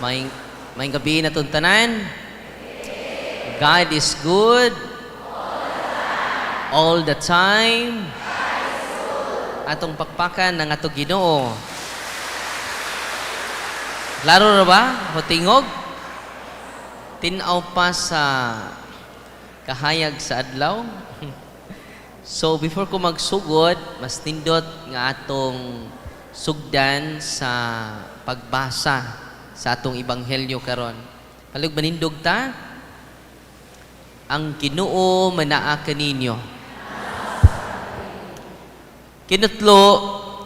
May gabi na tuntanan. God is good all the time. Atong pakpakan ng ato Ginoo. Klaro na ba? O tingog? Tinaw pa sa kahayag sa adlaw. So before ko magsugod, mas nindot nga atong sugdan sa pagbasa sa atong ebanghelyo karon. Palug manindog ta? Ang Ginoo manaa kaninyo. Kinutlo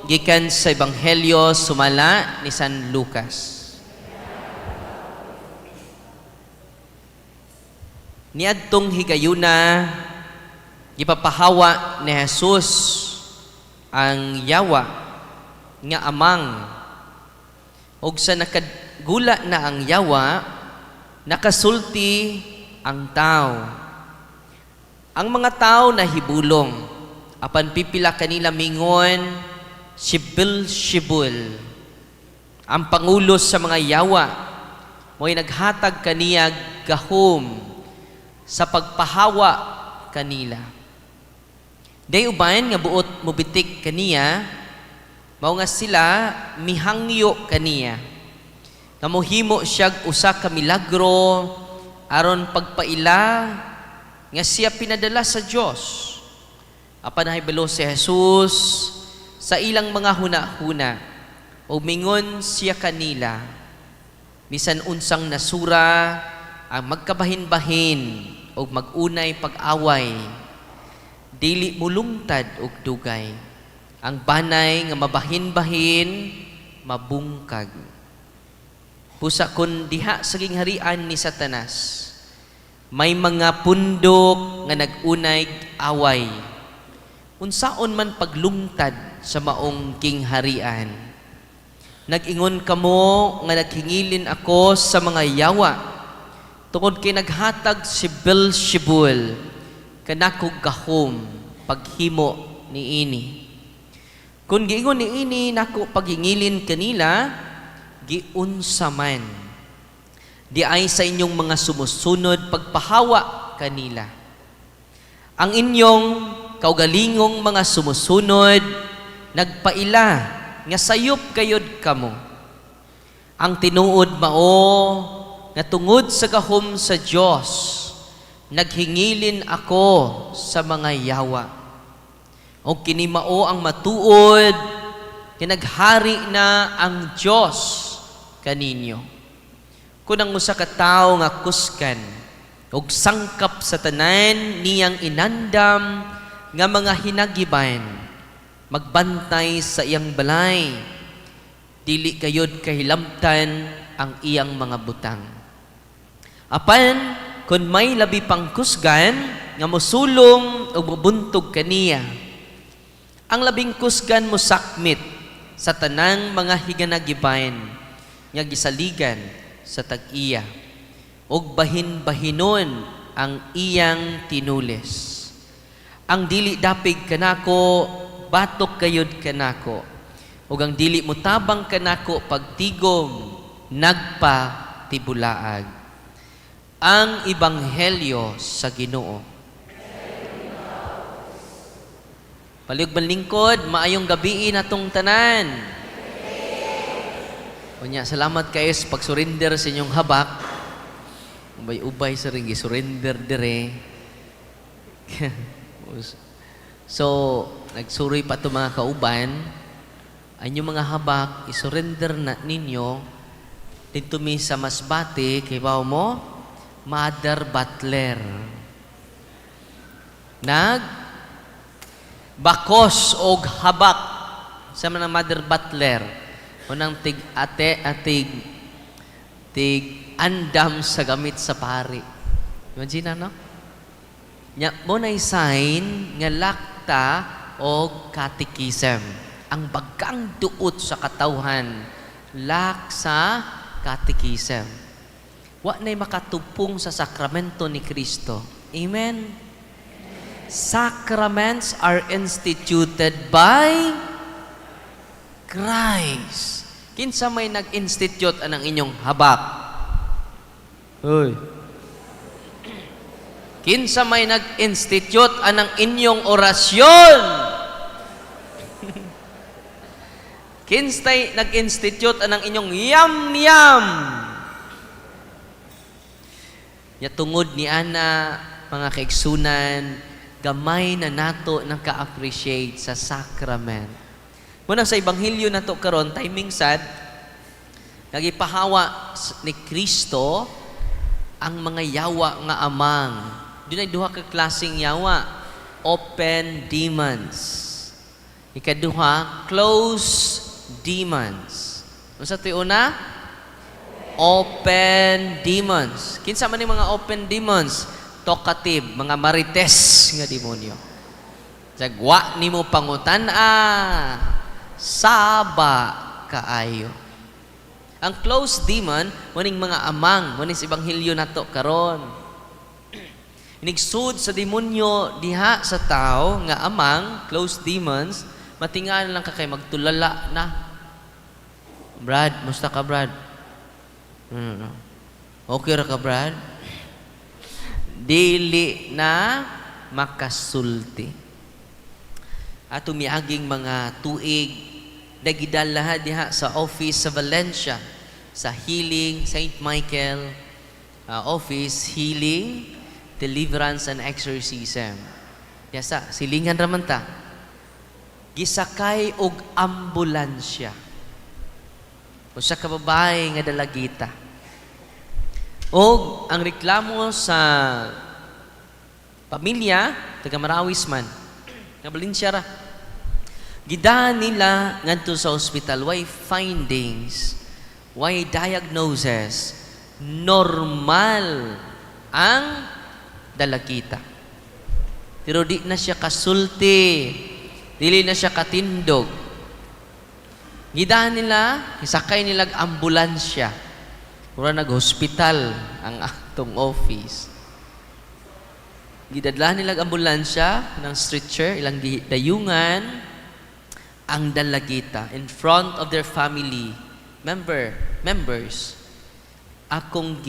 gikan sa ebanghelyo sumala ni San Lucas. Niadtong higayuna gipapahawa ni Jesus ang yawa nga amang ug sa nakagula na ang yawa nakasulti ang tao. Ang mga tao nahibulong apan pipila kanila mingon si Beelzebul ang pangulo sa mga yawa mo'y naghatag kaniya gahom sa pagpahawa kanila. Day uban nga buot mobitik kaniya, mao nga sila mihangyo kaniya. Nga mohimo siyag usa ka milagro aron pagpaila nga siya pinadala sa Dios. Apan nahibalo si Jesus sa ilang mga hunahuna o mingon siya kanila bisan unsang nasura ang magkabahin-bahin o magunay pag-away dili mulungtad og dugay ang banay nga mabahin-bahin mabungkag pusa kun diha sa gingharian ni Satanas may mga pundok nga nagunay away unsaon man paglungtad sa maong kingharian nagingon kamo nga naghingilin ako sa mga yawa tungod kay naghatag si Beelzebul kanako gahom paghimo niini. Kung giingon niini nako paghingilin kanila, giunsa man. Di ay sa inyong mga sumusunod pagpahawa kanila. Ang inyong kaugalingong mga sumusunod nagpaila nga sayop kayod kamo. Ang tinuod mao nga tungod sa gahom sa Dios naghingilin ako sa mga yawa. O kini mao ang matuod kinaghari na ang Dios kaninyo. Kung ang usa ka tawo nga kuskan og sangkap sa tanan niyang inandam nga mga hinagiban magbantay sa iyang balay dili kayod kahilamtan ang iyang mga butang. Apan kung may labi pang kusgan nga mosulong o bubuntog kaniya, ang labing kusgan mo sakmit sa tanang mga higanagibayan nga gisaligan sa tag-iya og bahin-bahinon ang iyang tinulis. Ang dili dapig kanako batok kayod kanako ug ang dili mutabang kanako pagtigom nagpatibulaag. Ang Ebanghelyo sa Ginoo. Palihog manlingkod, maayong gabi natong tanan. Unya, salamat kayo sa pag-surrender sa inyong habak. Ubay-ubay sa rin, surrender dire. So, nagsuri pa ito mga kauban. Ang inyong mga habak, isurrender na ninyo dito mi sa Masbate, kay bao mo, Mother Butler. Bakos og habak sa mga Mother Butler. Unang tig andam sa gamit sa pari. Imagine no? Nya mo na sign nga lakta og catechism. Ang bagang duot sa katawhan lak sa catechism. Wa na'y makatupong sa sakramento ni Kristo. Amen? Sacraments are instituted by Christ. Kinsa may nag-institute anang inyong habak? Hoy. Kinsa may nag-institute anang inyong orasyon? Kinsay nag-institute anang inyong yam-yam? Ya tungod ni ana, mga kaigsunan, gamay na nato naka-appreciate sa sacrament. Muna sa Ebanghelyo nato karon, timing sad, nagipahawa ni Kristo ang mga yawa nga amang. Dunay duha ka klaseng yawa, open demons. Ikaduha, closed demons. Unsa toy una? Open demons. Kinsa man ni mga open demons? Talkative, mga marites nga demonyo. Sagwa nimo pangutan-a, saba kaayo. Ang closed demon, muning mga amang, muning sa Ebanghelyo nato karon. Inigsud sa demonyo diha sa tao nga amang, closed demons, matingan lang ka kay magtulala na. Brad, musta ka Brad? Okay ra ka Brad? Dili na makasulti. Ato miaging mga tuig nagidala diha sa office sa Valencia sa Healing St. Michael office, Healing, Deliverance and Exorcism. Yasa silingan raman ta. Gisakay og ambulansya. Usa ka babae nga dalagita. Og ang reklamo sa pamilya taga Marawis man. Nga Valencia ra. Gidaan nila ngadto sa ospital, why findings, why diagnosis, normal ang dalagita. Pero di na siya kasulti, dili na siya katindog. Gidaan nila, isakay nila ambulansya. Mura nag-hospital ang atong office. Gidadlahan nila ambulansya ng stretcher, ilang dayungan, ang dalagita in front of their family members. Akong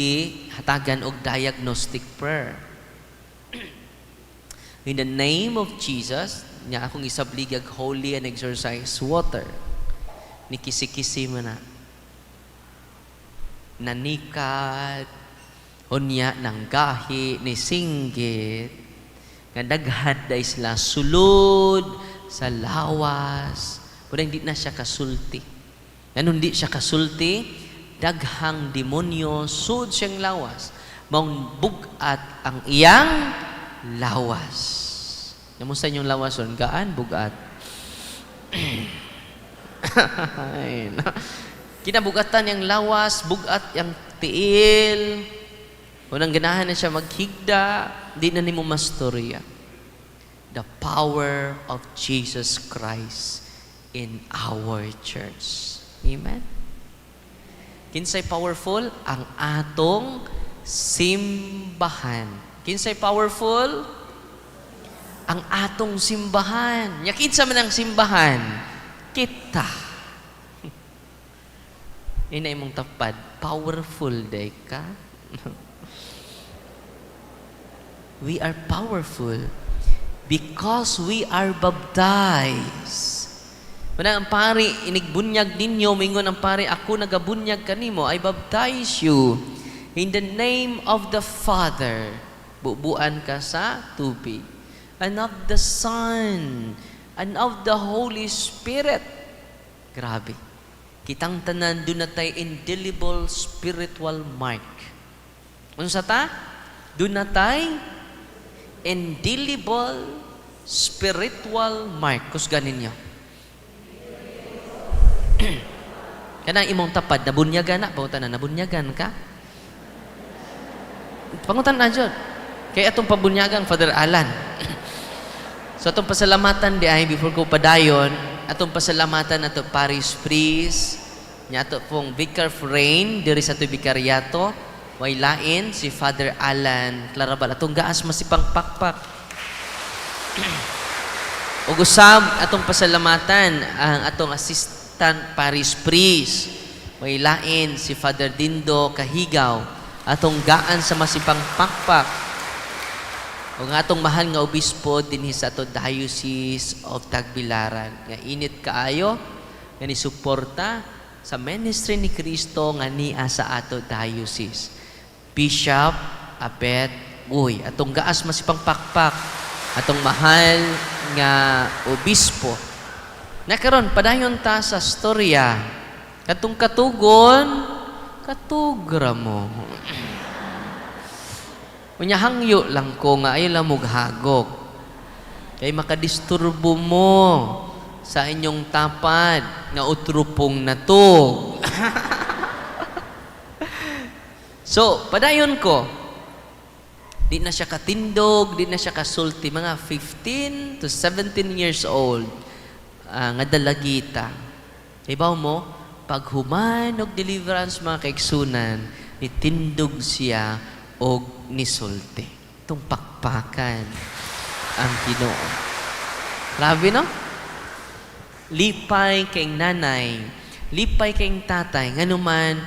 hatagan og diagnostic prayer. In the name of Jesus, niya akong isabligag holy and exorcise water. Nikisi-kisi mo na. Nanikat, unya ng gahi, ni singgit, nga daghan da isla sulod, sa lawas, pero hindi na siya kasulti. Ano hindi siya kasulti? Daghang demonyo, sud siyang lawas, maong bugat ang iyang lawas. Namusta yung lawason? Gaan, bugat. Kinabugatan yung lawas, bugat yung tiil. Unang ganahan na siya maghigda, di na nimo mastorya. The power of Jesus Christ in our church. Amen? Kinsay powerful? Ang atong simbahan. Kinsay powerful? Ang atong simbahan. Nya kinsa man ang simbahan? Kita. Ina imong tapad. Powerful day ka. We are powerful because we are baptized. Manang ang pari, inigbunyag ninyo, mingon ang pari, ako nagabunyag kanimo, I baptize you in the name of the Father. Bubuan ka sa tubig. And of the Son, and of the Holy Spirit. Grabe. Kitang tanan, doon na tayo indelible spiritual mark. Ano sa ta? Doon na tayo indelible spiritual mark. Kusgan ninyo. Kanang imong tapad, nabunyagan na. Pangutan na, nabunyagan ka? Pangutan na dyan. Kaya atong pabunyagang Father Alan. So atong pasalamatan di ay, before ko padayon, atong pasalamatan ato Parish Priest, niya ato pong Vicar of Rain, diri sa ato Bikaryato, way lain, si Father Alan Clarabal. Atong gaas masipang pakpak. Ug usab atong pasalamatan ang atong Assistant Parish Priest, May lain si Father Dindo Kahigaw, atong gaan sa masipang pakpak. O nga atong mahal nga obispo dinhi sa ato Diocese of Tagbilaran. Nga init kaayo, nga ni suporta sa ministry ni Cristo nga niya sa ato Diocese. Bishop Abet Uy, atong gaas masipang pakpak, atong mahal nga obispo. Nakaron, padayon ta sa storya. Katong katugon, katugra mo. Unya hangyo lang ko nga ay lamog hagok. Kay makadisturbo mo sa inyong tapad nga utrupong natog. So, padayon ko. Di na siya katindog, di na siya kasulti. Mga 15 to 17 years old. Nga dalagita. Ibaw mo, pag human og deliverance mga kaigsunan, itindog siya og nisulti. Itong pakpakan ang Ginoo. Grabe, no? Lipay kay nanay, lipay kay tatay, nganuman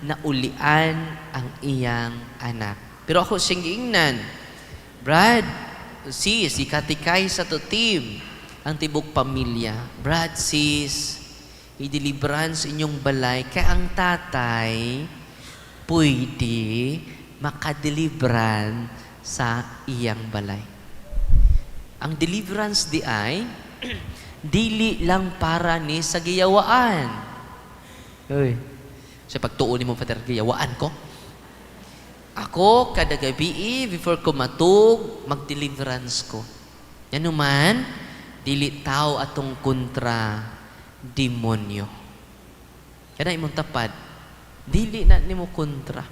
naulian ang iyang anak. Pero ako singingnan, Brad, si Katikay sa to team, ang tibok pamilya. Brad, sis, i-deliverance inyong balay, kaya ang tatay pwede makadelibran sa iyang balay. Ang deliverance di ay dili lang para ni sa giyawaan. Uy, sa pagtuon mo, Father, giyawaan ko. Ako, kada gabi, before ko matug, mag-deliverance ko. Yan naman, dili tao atong kontra demonyo. Kaya imong tapad, dili na nimo kontra.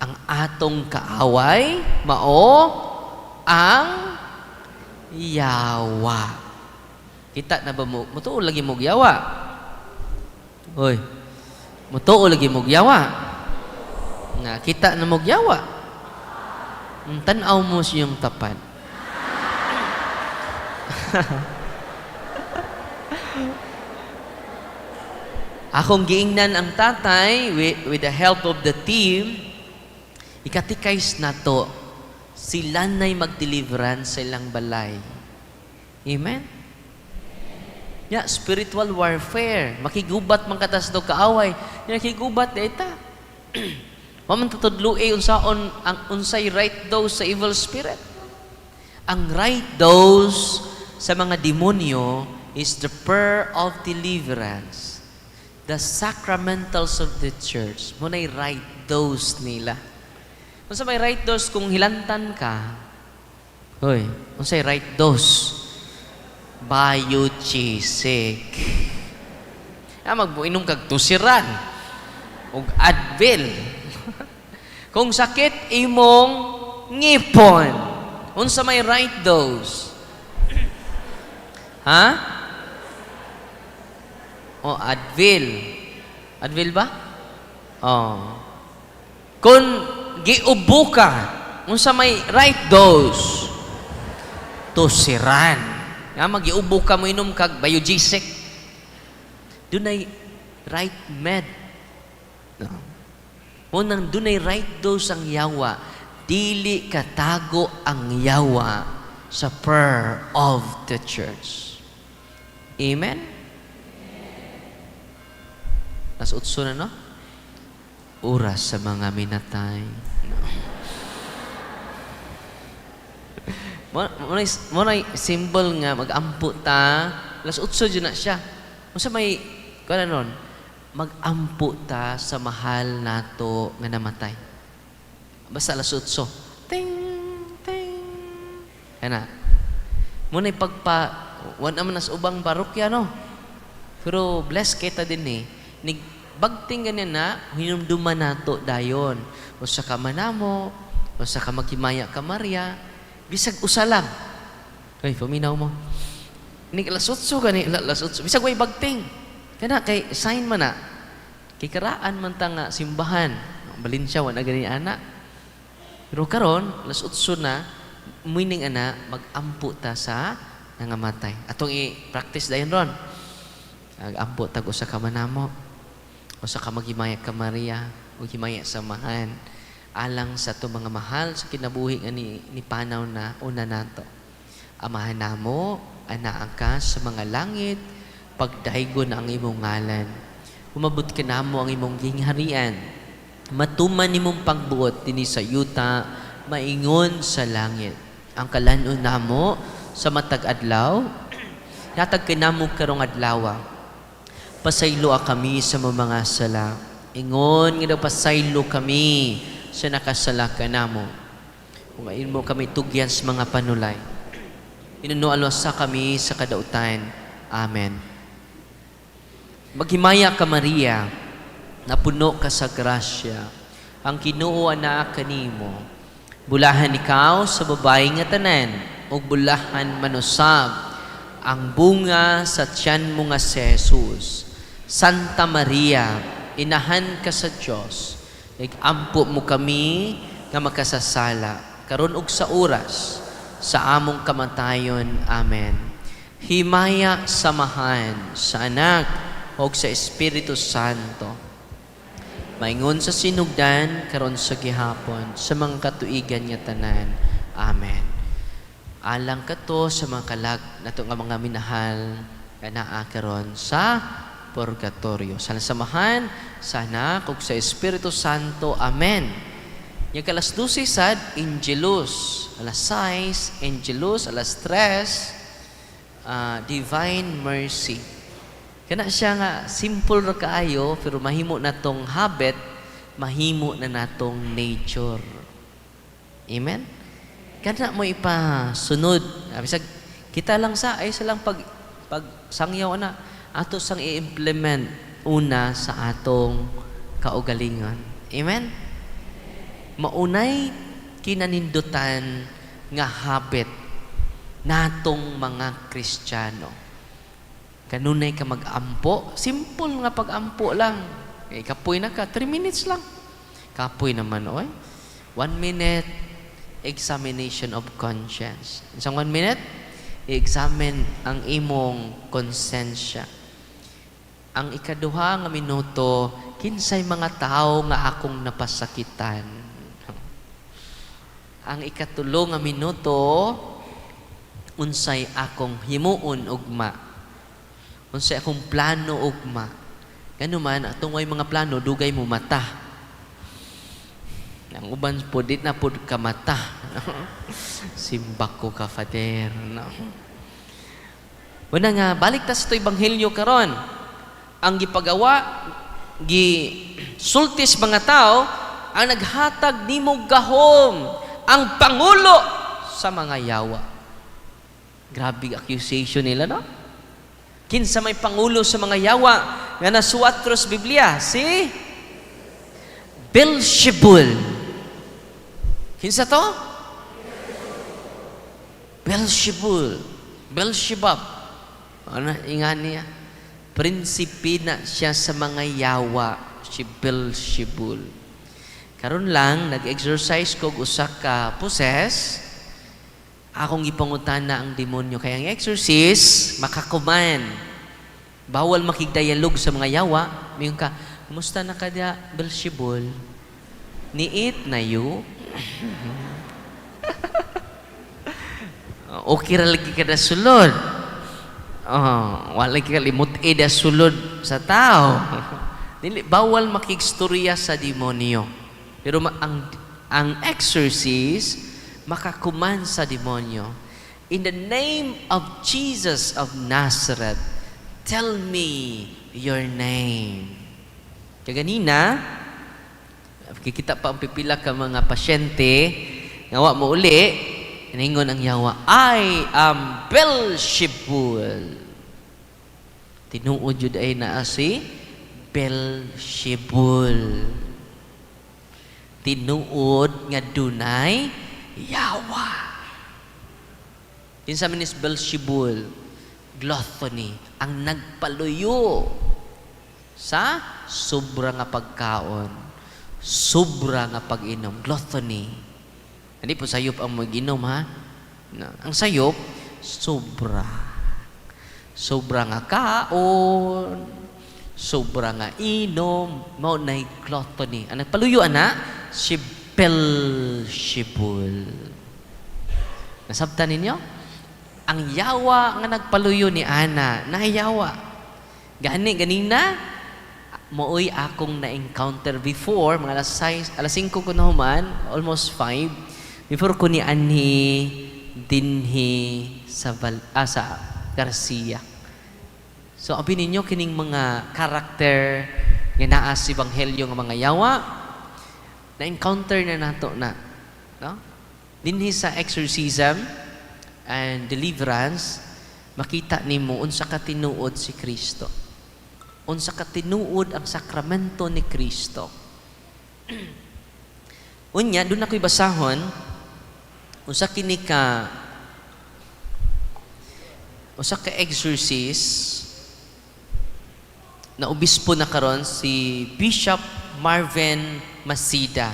Ang atong kaaway, mao, ang yawa. Kita na ba mo? Mutuo lagi mo yawa. Hoy, mutuo lagi mo yawa. Nga, kita na mo yawa. Tanaw mo siyang tapad. Akong giingnan ang tatay with the help of the team. Ikatikais na to, sila na'y mag-deliverance sa ilang balay. Amen? Yeah, spiritual warfare. Makigubat man katas do kaaway. Makigubat data. Maman tutudluay unsaon ang unsay right dose sa evil spirit. Ang right dose sa mga demonyo is the prayer of deliverance. The sacramentals of the church. Muna'y right dose nila. Unsa may right dose kung hilantan ka? Hoy, unsay right dose? Biochisik. Magbuinom kag tusiran ug Advil. Kung sakit imong ngipon, unsa may right dose? Ha? O Advil. Advil ba? Oh. Kung giubo ka, unsa may right dose? Tusiran. Magiubo ka mo inom kag biogesic. Dunay right med. No. Munang dunay right dose ang yawa. Dili katago ang yawa sa prayer of the church. Amen? Nas utso na, no? Oras sa mga minatay. No. Muna'y symbol nga mag-ampo ta, las utso dyan na siya. Masa may, kaya nun, mag-ampo ta sa mahal nato nga namatay. Basta las utso. Ting, ting. Kaya na. Muna'y wan naman nas ubang parokya, no? Pero bless kita din eh. Bagting ganyan na, hinumduman nato dayon. O sa kamanamo, o sa kamagimaya ka Maria, bisag usalang. Ay, paminaw mo. Lasutso gani, lasutso. Bisag way bagting. Kaya kay sign man na. Kay karaan man ta nga simbahan. Balin siya, wala gani anak. Pero karon, lasutso na, meaning ana, mag-ampo ta sa nangamatay. Atong i-practice dayon ron. Mag-ampo ta ko sa kamanamo. O sa kamagimaya ka Maria, o himaya samahan, alang sa to mga mahal sa kinabuhi nga ni panaw na una nato. Amahan namo, anaa ka sa mga langit, pagdaygon ang imong ngalan. Umabot ka namo ang imong gingharian. Matuman nimong pagbuot dinhi sa yuta, maingon sa langit. Ang kalanon namo sa matag adlaw, natag kanamo karong adlaw. Pasaylo kami sa mga sala. Ingon nga pasaylo kami sa nakasala kanamo. Umain mo kami tugyan sa mga panulay. Inunualo sa kami sa kadautan. Amen. Maghimaya ka Maria, napuno ka sa grasya. Ang Ginoo anaa kanimo. Bulahan ikaw sa babae nga tanan, ug bulahan manusab ang bunga sa tiyan mo nga si Jesus. Santa Maria, inahan ka sa Diyos, igampo mo kami nga makasasala, karon ug sa oras sa among kamatayon. Amen. Himaya samahan sa Anak ug sa Espiritu Santo, maingon sa sinugdan karon sa gihapon, sa mga katuigan nga tanan. Amen. Alang kato sa mga kalag nato nga mga minahal nga naa karon sa purgatorio. Sa samahan sa Anak ug sa Espiritu Santo. Amen. Yung alas 12 sad, Angelus. Alas 6, Angelus. Alas 3, Divine Mercy. Kana siya nga, simple ra kaayo, pero mahimo na tong habit, mahimo na natong nature. Amen? Kana mo ipasunod. Bisag, kita lang ay sa lang pag sangyaw na, ato sang i-implement una sa atong kaugalingon. Amen? Maunay kinanindutan nga habit natong mga Kristiyano. Kanunay ka mag-ampo, simple nga pag-ampo lang. Kapoy na ka, 3 minutes lang. Kapoy naman, oy. 1 minute, examination of conscience. Isang 1 minute, i-examine ang imong konsensya. Ang ikaduha nga minuto, kinsay mga tao nga akong napasakitan. Ang ikatulo nga minuto, unsay akong himuon ugma. Unsay akong plano ugma. Ganuman, atong way mga plano, dugay mo mata. Ang uban po, dit na po ka mata. Simbak ko ka, Father. No? Wala nga, balik ta sa ito Ebanghelyo karon. Ang gipagawa, gisultis mga tao, ang naghatag nimo gahom, ang Pangulo sa mga yawa. Grabe accusation nila, no? Kinsa may Pangulo sa mga yawa nga nasuwat sa Biblia? Si Beelzebul. Kinsa to? Beelzebul. Beelzebub. Ano ingan niya? Prinsipe na siya sa mga yawa, si Beelzebul. Karon lang, nag-exercise ko usa ka possess, akong ipangutana ang demonyo. Kaya ang exorcist, makakuman. Bawal makigdialog sa mga yawa. Mayroon ka, kumusta na ka dia, Beelzebul? Niit na yu? Okay ra lagi ka na sulod. Wala ka limot da sulod sa tao. Dili, bawal makigstorya sa demonyo. Pero ang exorcist, makakuman sa demonyo. In the name of Jesus of Nazareth, tell me your name. Kaya ganina, kikita pa ang pipila ka mga pasyente, ngawa mo uli, ningon ang yawa, I am Beelzebul. Tinuod yun ay na si Beelzebul. Tinuod nga dunay yawa. Kinsa man is Beelzebul? Gluttony, ang nagpaluyo sa sobra nga pagkaon, sobra nga pag-inom. Gluttony. Hindi po sayop ang mag-inom, ha? Ang sayop, sobra. Sobra nga kaon, Sobra nga inom, mao nay gluttony. Ang nagpaluyo ana, si Beelzebul. Nasabtan ninyo? Ang yawa nga nagpaluyo ni Ana, nayawa. Ganina, mooy akong na-encounter before, mga alas 5 ko na human, almost 5, before ko ni Anhi dinhi sa Garcia. So, abi ninyo kining mga karakter nga naa sa Ebanghelyo nga mga yawa, na-encounter na nato na. No? Dinhi sa exorcism and deliverance, makita nimo unsa ka tinuod si Kristo. Unsa ka tinuod ang sakramento ni Kristo. Unya, doon ako'y basahon, usa ka exorcist na obispo na karon si Bishop Marvin Masida,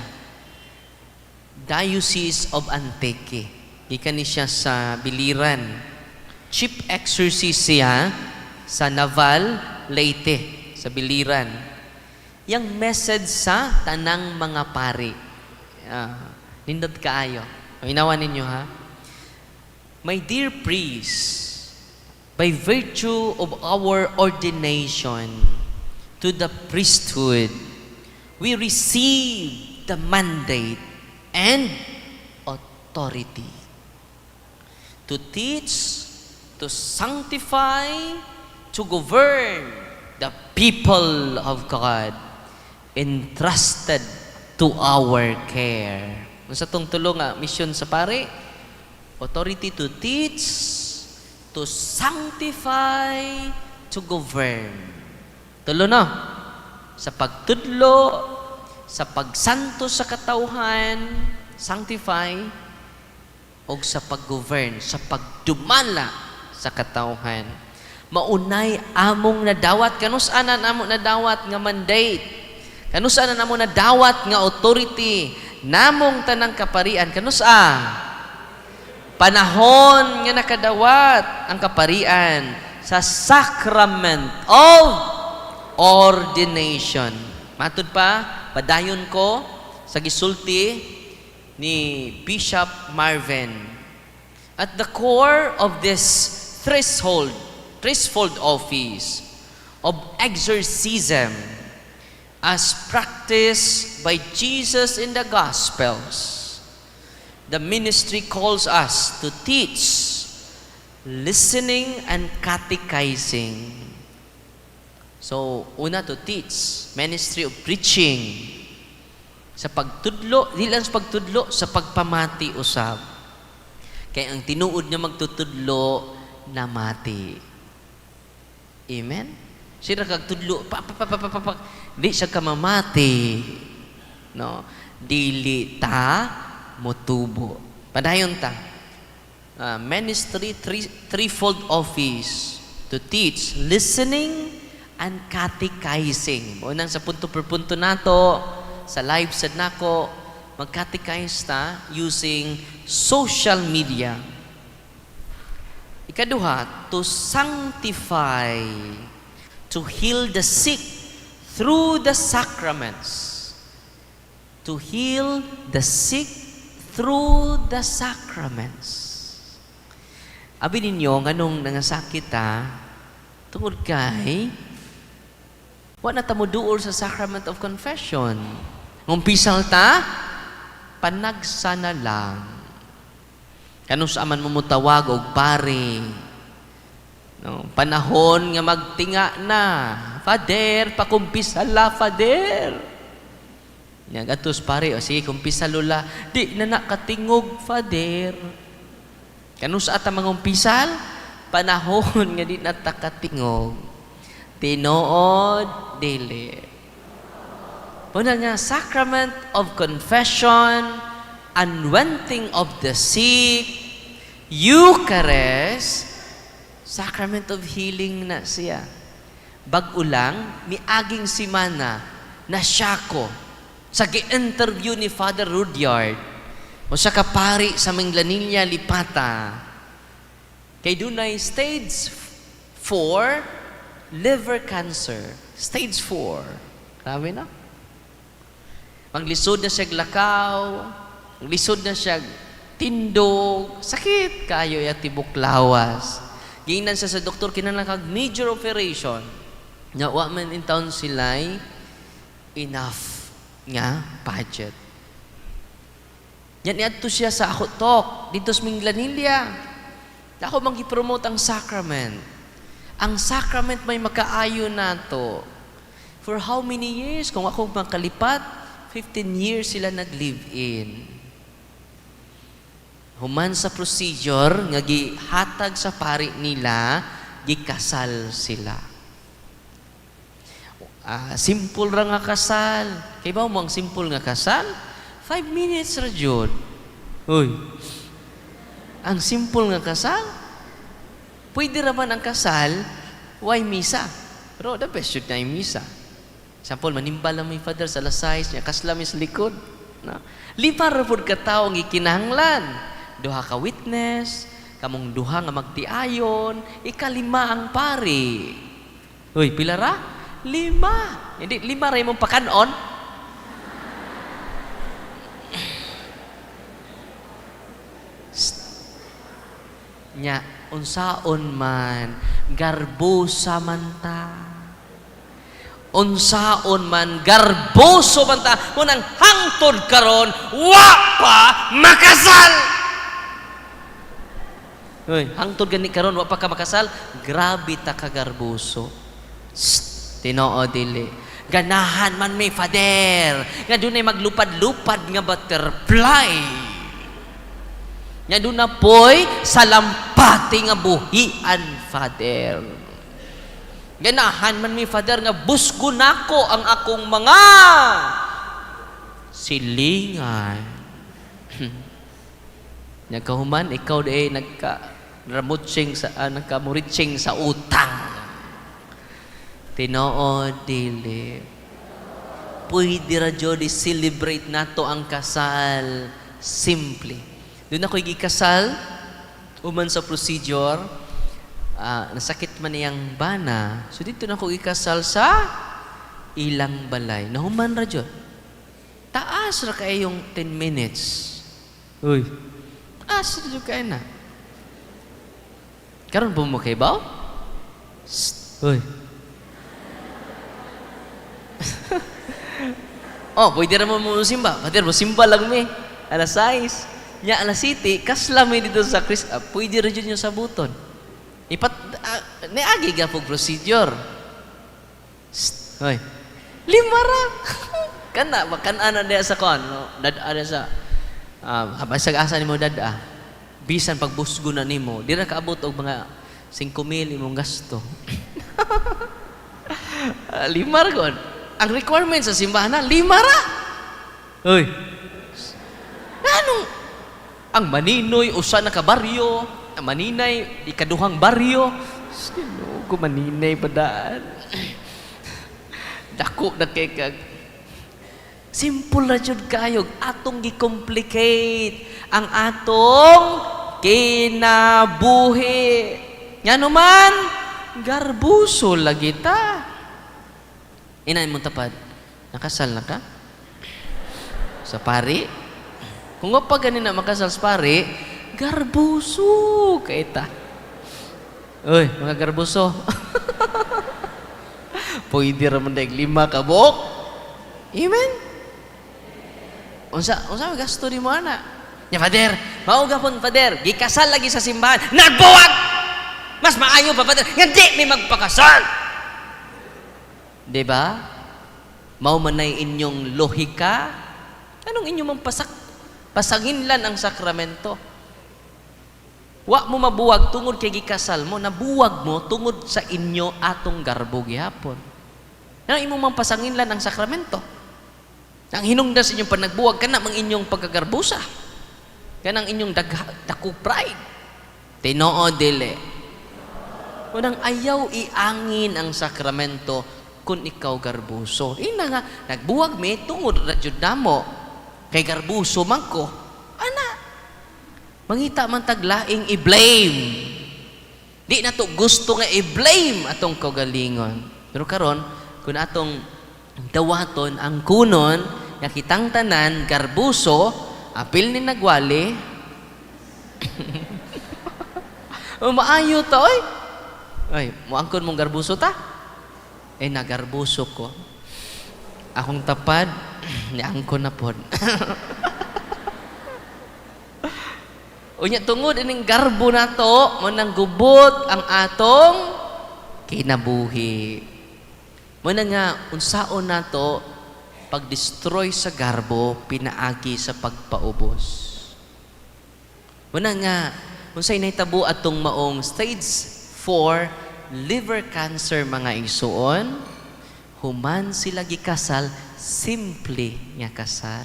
Diocese of Antique. Gikan ni siya sa Biliran. Chief exorcist siya sa Naval, Leyte, sa Biliran. Yang message sa tanang mga pari. Nindot kaayo. Inawan ninyo ha. My dear priest, by virtue of our ordination to the priesthood, we receive the mandate and authority to teach, to sanctify, to govern the people of God entrusted to our care. Sa itong tulong mission sa pare, authority to teach, to sanctify, to govern. Tulo na. Sa pagtudlo, sa pagsanto sa katauhan, sanctify, o sa pag-govern, sa pagdumala sa katauhan. Maunay among nadawat, kanusanan among nadawat nga mandate, kanusanan among nadawat nga authority, namong tanang kaparian, panahon nga nakadawat ang kaparian sa sacrament of ordination. Matud pa, padayon ko sa gisulti ni Bishop Marvin. At the core of this threshold office of exorcism as practiced by Jesus in the Gospels, the ministry calls us to teach, listening, and catechizing. So, una to teach, ministry of preaching, sa pagtudlo, di lang sa pagtudlo, sa pagpamati usab. Kaya ang tinuod niya magtutudlo, namati. Amen? Sira kagtudlo, di siya kamamati. No? Dili ta motubo. Padayon ta. Ministry, threefold office, to teach, listening, and catechizing. Unang sa punto per punto nato, sa live sad nako, mag-catechize ta using social media. Ikaduha, to sanctify, to heal the sick through the sacraments. To heal the sick through the sacraments. Abi ninyo, nganong nangasakit tungod kay wa na ta mo duol sa sacrament of confession. Ngumpisal ta, panagsa na lang. Kanus aman mo mutawag og pare. No, panahon nga magtinga na. Father, pakumpisal la, Father. Nya gatos pare, o sige, kumpisal lula. Di na nakatingog, Father. Kanus ata mangumpisal, panahon nga di na takatingog. Tinood, dili. Una nga, sacrament of confession, anointing of the sick, Eucharist, sacrament of healing na siya. Bag-ulang, miaging simana, na siya ko, sa gi-interview ni Father Rudyard, o sa kapari sa Minglanilla, Lipata, kay dunay stage 4, liver cancer. Stage 4. Grabe na. Maglisod na siya lakaw, maglisod na siya tindog, sakit kayo ya tibok lawas. Giingnan siya sa doktor, kinahanglan kag major operation. Nya wa man in town sila'y enough nga budget. Yan niadto siya sa ako talk dito sa Minglanilla. Ako mangi-promote ang sacrament. Ang sacrament may makaayo nato. For how many years? Kung ako makalipat, 15 years sila nag-live-in. Human sa procedure, nga gihatag sa pari nila, gikasal sila. Simple ra nga kasal. Kay ba mo ang simple nga kasal? 5 minutes ra jud. Uy. Ang simple nga kasal? Pwede raman ang kasal, why misa? Pero the best should na yung misa. Example, manimbal lang may father sa lasais niya, kaslam sa likod. No? Lipar ra pud ka tawo ang ikinahanglan. Duha ka witness, kamong duha nga magtiayon, ikalima ang pari. Uy, pila ra? 5. Hindi, 5 ra imong pakanon. Nya, unsaon man, garbosa man ta. Unsaon man, garboso man ta. Munang hangtod karon, wa pa makasal. Uy, hangtod gani karon, wa pa ka makasal, grabe ta ka garboso. Tinoo dili. Ganahan man may father. Nga dunay maglupad-lupad nga butterfly. Nga doon na po'y salampati nga buhian, Father. Ganahan man mi, Father, nga busgo nako ang akong mga silingan. Nagkahuman, ikaw di nagkamuritsing sa utang. Tinoo, dili. Pwede ra jud i-celebrate nato ang kasal simply. Doon ako ikasal, uman sa procedure, nasakit man niyang bana. So dito na ako ikasal sa ilang balay. Nahuman ra dyan. Taas ra kayo yung 10 minutes. Uy, taas ra dyan kayo na. Karon po mo kayo ba? Uy. Oh, pwede naman mo simba. Patir mo, simba lang mi. Alas 6. Nya alas 7, kaslami dito sa pwede rin yun yung sabuton. Niagi ka po procedure. Hoy. 5 ra. Kana, kana na sa kon. No? Dada sa, habang asa ni mo dada, bisan pagbusgo na ni mo, di na kaabot og mga 5,000 imong gasto. 5 ra kon. Ang requirement sa simbahan na, 5 ra. Hoy. Anong ang Maninoy, usa na ka baryo, ang Maninay, ikaduhang baryo. Sino ko Maninay padaan? Dako na kay kag. Simple ra jud kayo, atong gi-complicate ang atong kinabuhi. Ngano man, garbuso lagi ta. Inay mo tapad. Nakasal na ka? Sa pari? Kung pa ganina makasal sa pari, garbuso kaita. Uy, mga garbuso. Pwede raman daig 5 kabok. Amen? Unsa gasto di mo ana? Nya Father, mauga pon Father, gikasal lagi sa simbahan, nagbuwag. Mas maayo pa Father, nga di may magpakasal. Diba? Mao man nay inyong lohika. Anong inyong pasaginlan ang sakramento? Wa mo mabuwag tungod kay gikasal mo, nabuwag mo tungod sa inyo atong garbo gihapon. Ano imong mampasanginlan ang sakramento? Ang hinungdan sa inyong panagbuwag kana mang inyong pagkagarbusa. Kanang inyong dako pride. Tinoo dili. Unang ayaw iangin ang sakramento kung ikaw garbuso. Ina nga nagbuwag mi tungod ra jud namo. Kay garbuso man ko, ana, mangita man taglaing i-blame. Di na to gusto nga i-blame atong kaugalingon. Pero karon, kung atong dawaton ang kunon nga kitang tanan garbuso apil ni nagwali maayo to ay muangkon mong garbuso ta nagarbuso ko akong tapad niangkon na pod unya tungod ining garbo nato mo nang gubot ang atong kinabuhi mo na nga unsaon nato pag-destroy sa garbo pinaagi sa pagpaubos mo na nga unsay nahitabo atong maong stage 4 liver cancer mga igsuon human sila gikasal simple nga kasal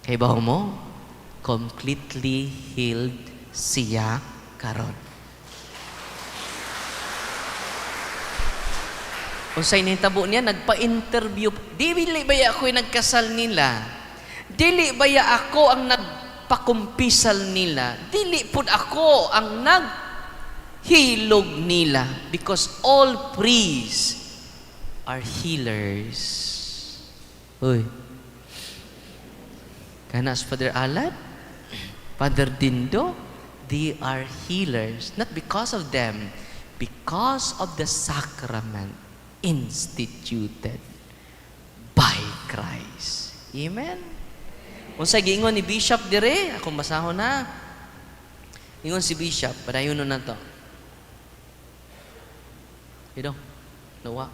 kay bawo mo completely healed siya karon. Unsay nahitabo niya nagpa-interview. Dili ba ya ako'y nagkasal nila? Dili ba ya ako ang nagpakumpisal nila? Dili pud ako ang naghilog nila because all priests are healers. Uy. Kana sa Father Alad, Father Dindo, they are healers. Not because of them, because of the sacrament instituted by Christ. Amen? Kung sa giingon ni Bishop dire, akong basahon na. Ingon si Bishop, padayon na to. Ito, nawa.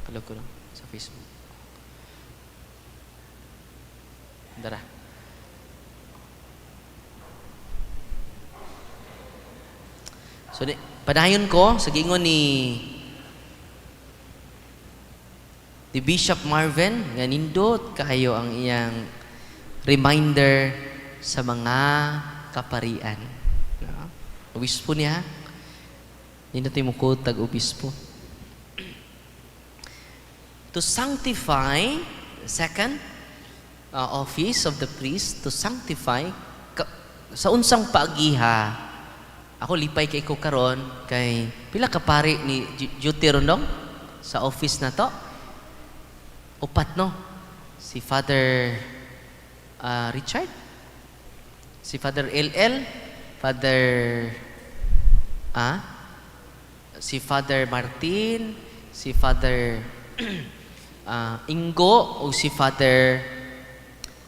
Palog ko lang sa Facebook. Dara. So, padayon ko sa gingon ni Bishop Marvin, nga nindot kayo ang iyang reminder sa mga kaparian. Obispo niya, nindot yung mukod tag-obispo. To sanctify, second office of the priest, to sanctify, sa unsang paagiha, ako lipay kay ko karon kay pila ka pari ni Deuteronom sa office na to? Upat no? Si Father Richard, si Father LL, si Father Martin, si Father Ingo o si Father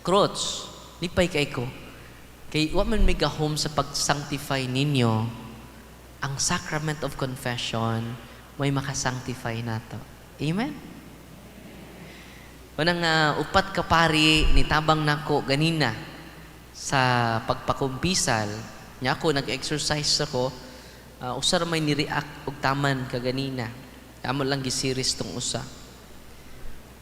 Croch. Lipay kay ko. Kay wa man may gahom sa pag-sanctify ninyo, ang sacrament of confession may makasanctify nato. Amen? Manang upat ka pari ni tabang nako ganina sa pagpakumpisal, nya ako nag-exercise ako, usar may ni-react og taman kaganina. Amo lang gi-series tong usa.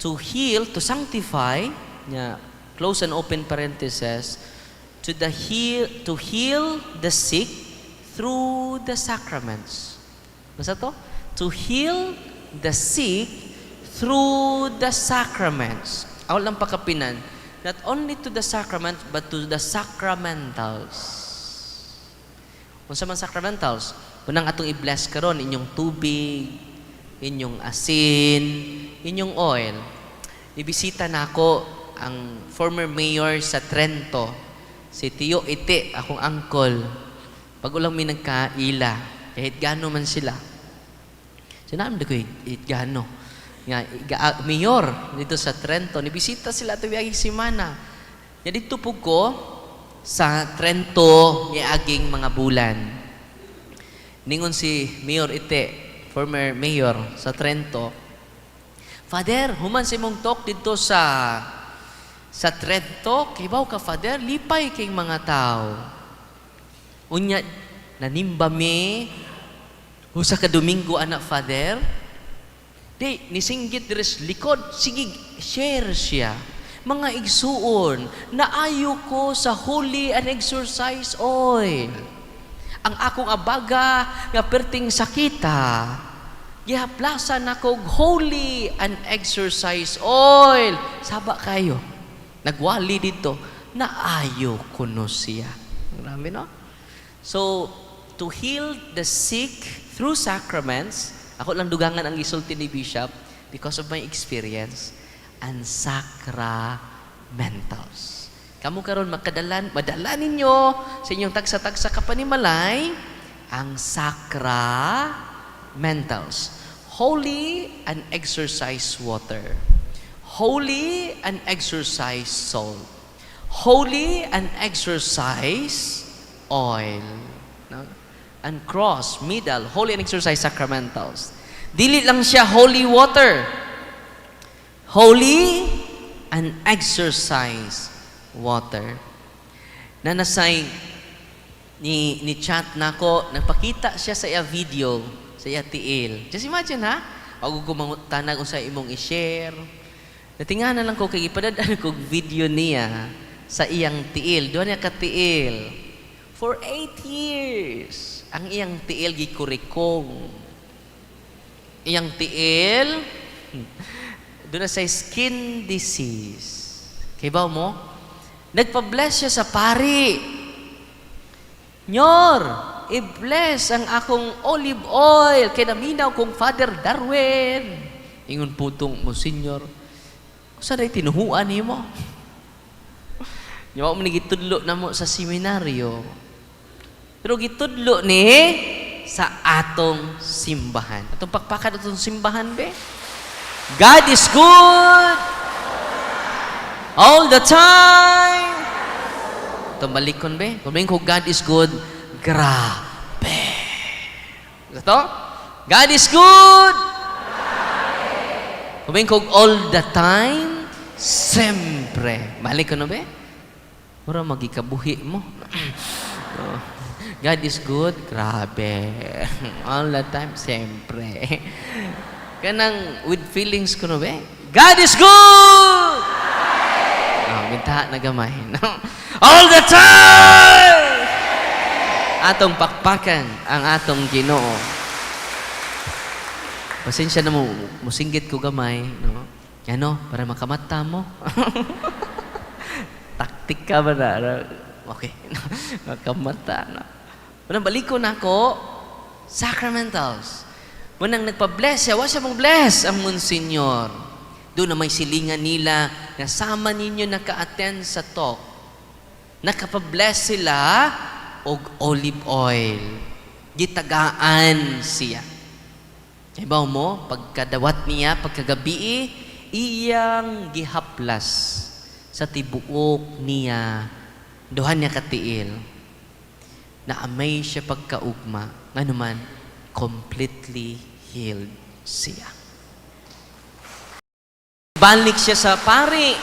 To heal, to sanctify, nya close and open parenthesis, to heal the sick through the sacraments. Basta to? To heal the sick through the sacraments. Ako lang pakapinan, not only to the sacrament, but to the sacramentals. Kung sa mga sacramentals, unang atong i-bless karon inyong tubig, inyong asin, inyong oil. Ibisita na ako ang former mayor sa Trento, si Tio Ite, akong uncle. Pag ulang may nagkaila, kahit gano man sila. Sinabi ko, gano. Mayor, dito sa Trento, nibisita sila ito yung simana. Dito po ko sa Trento, aging mga bulan. Ningon si Mayor Ite, former mayor sa Trento, Father, human si mong talk dito sa Trento, kibaw ka, Father, lipay kay mga tao. Unya, nanimba mi, usa ka Domingo, anak, Father. Di, nisinggit deres likod, sige, share siya. Mga igsuon, naayo ko sa holy and exercise oil. Ang akong abaga, nga perting sakita, gihaplasan ako holy and exercise oil. Saba kayo. Nagwali dito, naayo kuno siya. Marami, no? So, to heal the sick through sacraments, ako lang dugangan ang isulti ni Bishop because of my experience, and sacramentals. Kamu karon madala ninyo sa inyong tagsa-tagsa kapanimalay ang sacramentals. Holy and exercise water. Holy and exercise salt. Holy and exercise oil. No? And cross, middle, holy and exercise sacramentals. Dili lang siya holy water. Holy and exercise water. Nanasay ni chat nako, nagpakita siya sa iya video, sa iya tiil. Just imagine ha, ako gumangutanag sa imong i-share. Natingana lang ko kay ipadadaan ko video niya sa iyang tiil. Doon niya ka tiil. For 8 years, ang iyang tiil gikurikong. Iyang tiil, doon na sa skin disease. Kaya ba mo? Nagpa-bless siya sa pari. Nyor, i-bless ang akong olive oil. Kaya naminaw kong Father Darwin. Ingon putong mo, Senyor. Saan ay tinuhuan niyo mo? Yung mga gitudlo na mo sa seminaryo. Pero gitudlo ni sa atong simbahan. Atong pakpakan atong simbahan, be. God is good all the time. Itong balikon, be. Kung ko God is good, grabe. Ito? God is good. Kung ko all the time, siyempre. Balik ko na, be? Mura magikabuhi mo. God is good, grabe. All the time, siyempre. Kanang with feelings ko na, be? God is good! Minta na gamay. All the time! Atong pakpakan ang atong Ginoo. Pasensya na mo, musinggit ko gamay. No? Ano, para makamata mo. Taktik ka ba na? Okay. Makamata na. Manang baliko na ako, sacramentals. Manang nagpa-bless siya, siya mong bless ang Monsignor. Doon na may silingan nila, nasama ninyo naka-attend sa talk. Nakapa-bless sila og olive oil. Gitagaan siya. Ibaw mo, pagkadawat niya, pagkagabi, iyang gihaplas sa tibuok niya, duhan niya katiil, na amay siya pagkaugma, nga naman, completely healed siya. Balik siya sa pari.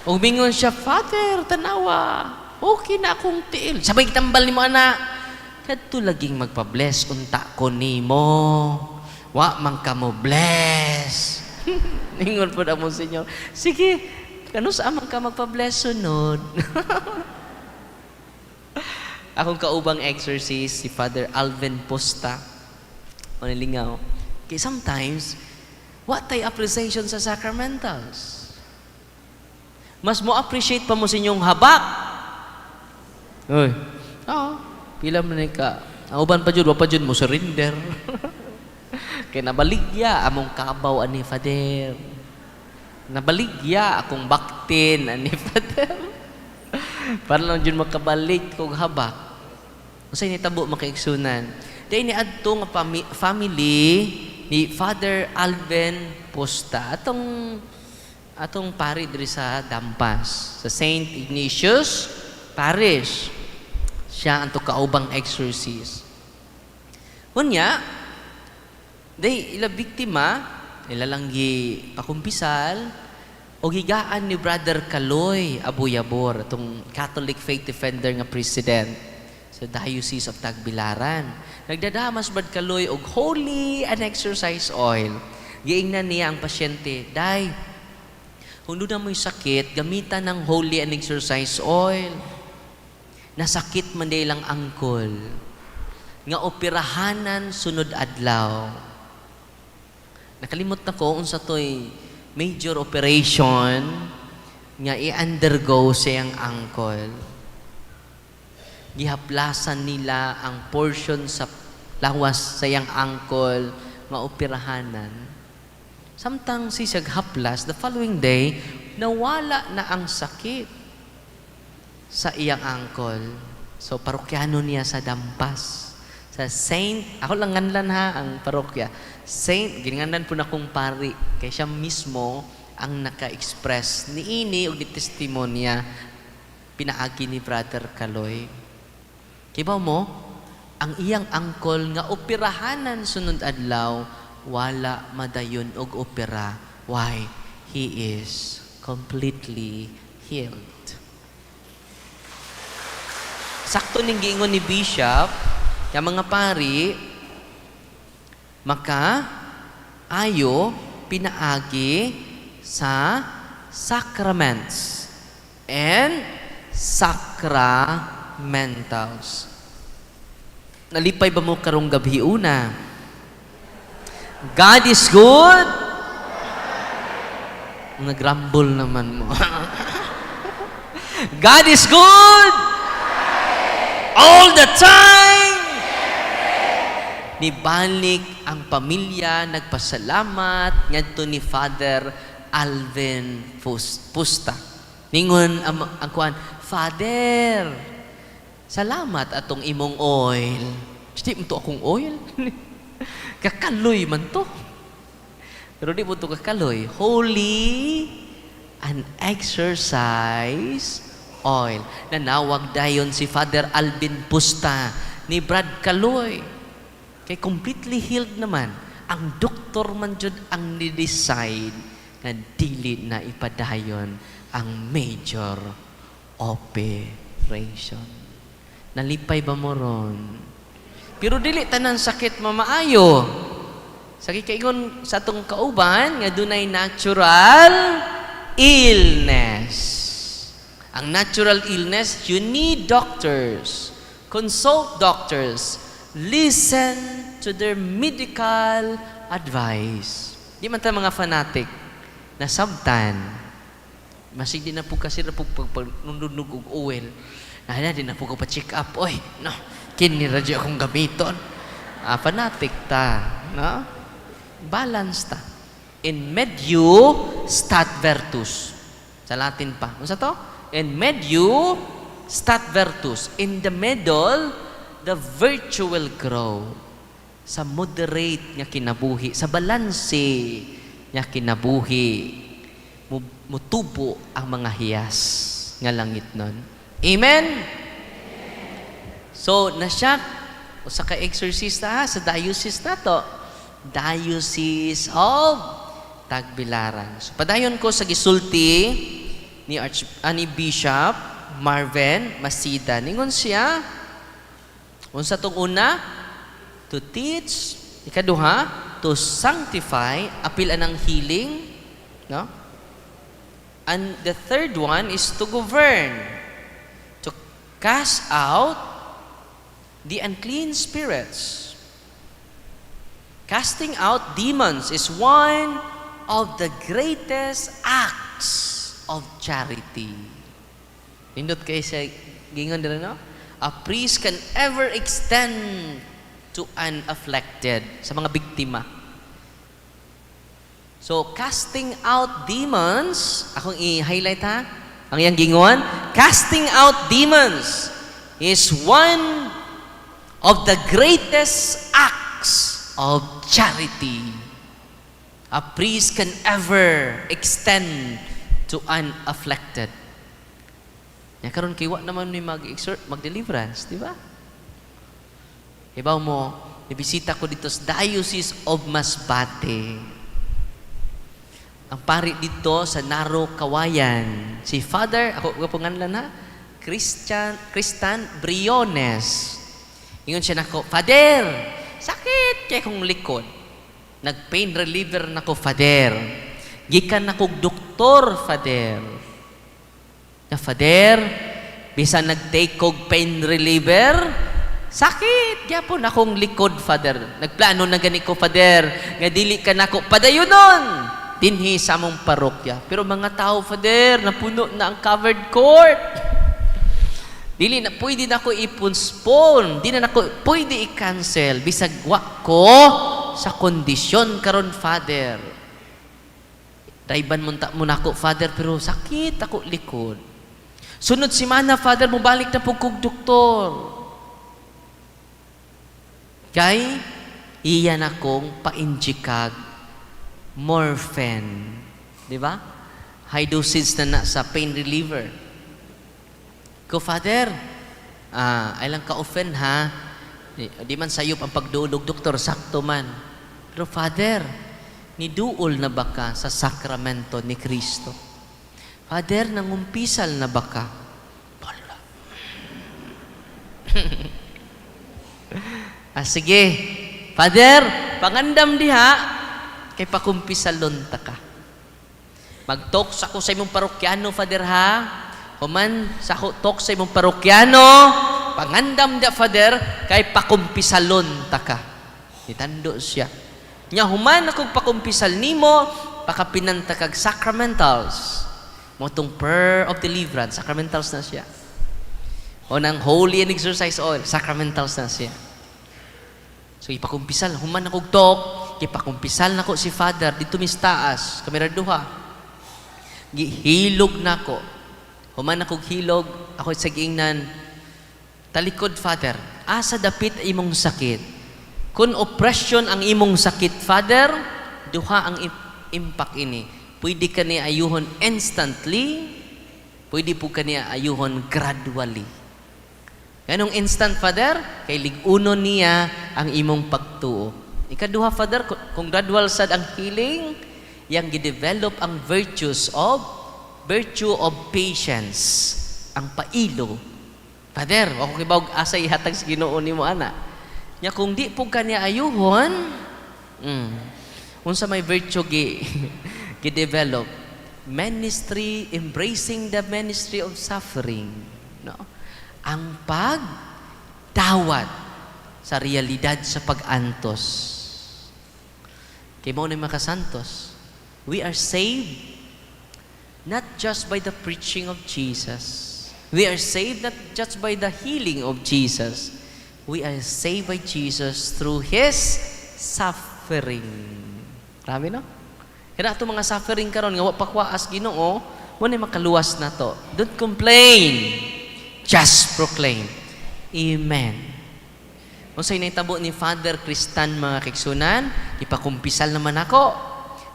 Umingon siya, Father, tanawa, okay na akong tiil. Sabay kitambal ni mo, anak. Kadto laging magpa-bless unta ko nimo. Wa man ka mo bless. Ningon po na mo, Senyor. Sige, kano sa amang ka magpa-bless sunod? Akong kaubang exorcist, si Father Alvin Posta. Manilingaw. Okay, sometimes, what tay appreciation sa sacramentals? Mas mo appreciate pa mo sa inyong habak. Uy, oo. Pila man ka. Ang uban pa jud, wa pa jud mo surrender. Kaya nabaligya among kabaw ani Father. Nabaligya akong baktin ani Father. Para lang jud makabalik kog habak. Unsay nitabo makaigsunan. Dai ni adto nga family ni Father Alvin Posta. Atong pari diri sa Dampas, sa Saint Ignatius Parish. Siya ang kaubang exorcist. Unya, ila biktima, ila lang pakumpisal, o gigaan ni Brother Kaloy Abuyabor, itong Catholic faith defender nga president sa Diocese of Tagbilaran. Nagdadamas Brad Kaloy og holy and exercise oil. Giingnan niya ang pasyente, Day, kung doon na mo'y sakit, gamitan ng holy and exercise oil. Nasakit man day lang angkol, nga operahanan sunod adlaw. Nakalimot na ko unsa to'y major operation nga i-undergo siyang angkol. gihaplasan nila ang portion sa lawas sa iyang angkol nga operahanan. Samtang si haplas, the following day, nawala na ang sakit sa iyang angkol. So, parokyano niya sa Dampas. Sa Saint, ako lang nganlan ha, ang parokya. Saint, ginganlan po na kong pari. Kaya siya mismo ang naka-express ni ini o ni testimonya pinaagi ni Brother Kaloy. Kibaw mo, ang iyang angkol nga operahanan sunod adlaw, wala madayon og opera. Why? He is completely healed. Sakto ning giingon ni Bishop, yung mga pari, maka ayo pinaagi sa sacraments and sacramentals. Nalipay ba mo karong gabi una? God is good. Nagrumble naman mo. God is good. All the time. Nibalik ang pamilya, nagpasalamat ngadto ni Father Alvin Pusta. Ningon ang kuan, Father, salamat atong imong oil. Di mo to akong oil. Kakaloy man to. Pero di mo to kakaloy. Holy and exercise oil. Nanawag dayon si Father Alvin Pusta ni Brad Kaloy. Kay completely healed naman. Ang doktor man jud ang ni-decide na dili na ipadayon ang major operation. Nalipay ba mo ron? Pero dili tanan sakit mamaayo. Sakit kaingon sa atong kauban nga dunay natural illness. Ang natural illness, you need doctors. Consult doctors. Listen to their medical advice. Di man tayo mga fanatic na sabtan. Masig din na po kasi na po pagpanundunog og oil. Nahala din na po ko pa-check up. Oy, no, kini radyo akong gamiton. Fanatic ta. No? Balance ta. In medio stat virtus. Sa Latin pa. Ano sa to? In medio stat virtus. In the middle, the virtue will grow. Sa moderate nga kinabuhi. Sa balanse nga kinabuhi. Mutubo ang mga hiyas nga langit nun. Amen? So, nasyak sa ka-exorcista sa diocese na to. Diocese of Tagbilaran. So, padayon ko sa gisulti ni Bishop Marvin Masida. Ningon siya, unsa tong una, to teach, ikaduha, to sanctify, apil anang healing, no? And the third one is to govern, to cast out the unclean spirits. Casting out demons is one of the greatest acts of charity. Nindot kayo sa gingon dito, no? A priest can ever extend to an afflicted, sa mga biktima. So, casting out demons, akong i-highlight ha, ang iyang gingon, casting out demons is one of the greatest acts of charity. A priest can ever extend to an afflicted. Ya karon kay wa naman may mag-exert, mag-deliverance, di ba? Ibaw mo, nibisita ko dito sa Diocese of Masbate. Ang pari dito sa Naro, Kawayan, si Father, ako pangalan na, Cristan Briones. Ingon siya nako, Father, sakit kay kong likod. Nag-pain reliever nako, Father. Gikan nako doktor, Father. Na Father, bisan nag-take kog pain reliever, sakit gyapon akong likod, Father. Nagplano na gani ko, Father, nga dili ka nako padayonon dinhi sa among parokya. Pero mga tao, Father, napuno na ang covered court. Dili na pwede na ko i-postpone, di na ako pwede i-cancel bisag wa ko sa kondisyon karon, Father. Rayban mo na ako, Father, pero sakit ako likod. Sunod semana, Father, mubalik na po kong doktor. Kay iyan akong pa-injikag morphine. Di ba? High dosage na sa pain reliever. Ko, Father, ay lang ka-offend ha. Di man sayop ang pagdulog, doktor, sakto man. Pero Father, niduol na ba ka sa sakramento ni Kristo? Father, nangumpisal na ba ka? Wala. Sige. Father, pangandam diha, kay pakumpisalon ta ka. Mag-talk sa ko sa imong parokyano, Father, ha? Human sa talk sa imong parokyano, pangandam da, Father, kay pakumpisalon ta ka. Itando siya. Nya human akong pakumpisal nimo, pakapinanta kag sacramentals. Motong prayer of deliverance, sacramentals na siya. O nang holy and exercise oil, sacramentals na siya. So ipakumpisal, human akong talk, ipakumpisal nako si Father dito mistaas, kamera duha. Gihilog nako. Human akong hilog, ako sa giingnan, talikod, Father, asa dapit imong sakit. Kung oppression ang imong sakit, Father, duha ang impact ini. Pwede ka niya ayuhon instantly, pwede po ka niya ayuhon gradually. Ganong instant, Father, kay ligunon niya ang imong pagtuo. Ikaduha, Father, kung gradual sad ang healing, yang gidevelop ang virtue of patience, ang pailo. Father, ako kibawag asa ihatag sa Ginoo nimo ana. Nya kung di po kanya ayuhon, unsa may virtue gi-develop, ministry, embracing the ministry of suffering, no? Ang pagtawad sa realidad sa pag-antos. Kay mo ni mga kasantos, we are saved not just by the preaching of Jesus. We are saved not just by the healing of Jesus. We are saved by Jesus through His suffering. Marami, no? Kaya ito mga suffering karon nga pakwaas Ginoo, mo na makaluwas na to. Don't complain. Just proclaim. Amen. Kung sa'yo naitabo ni Father Kristan mga kiksunan, ipakumpisal naman ako.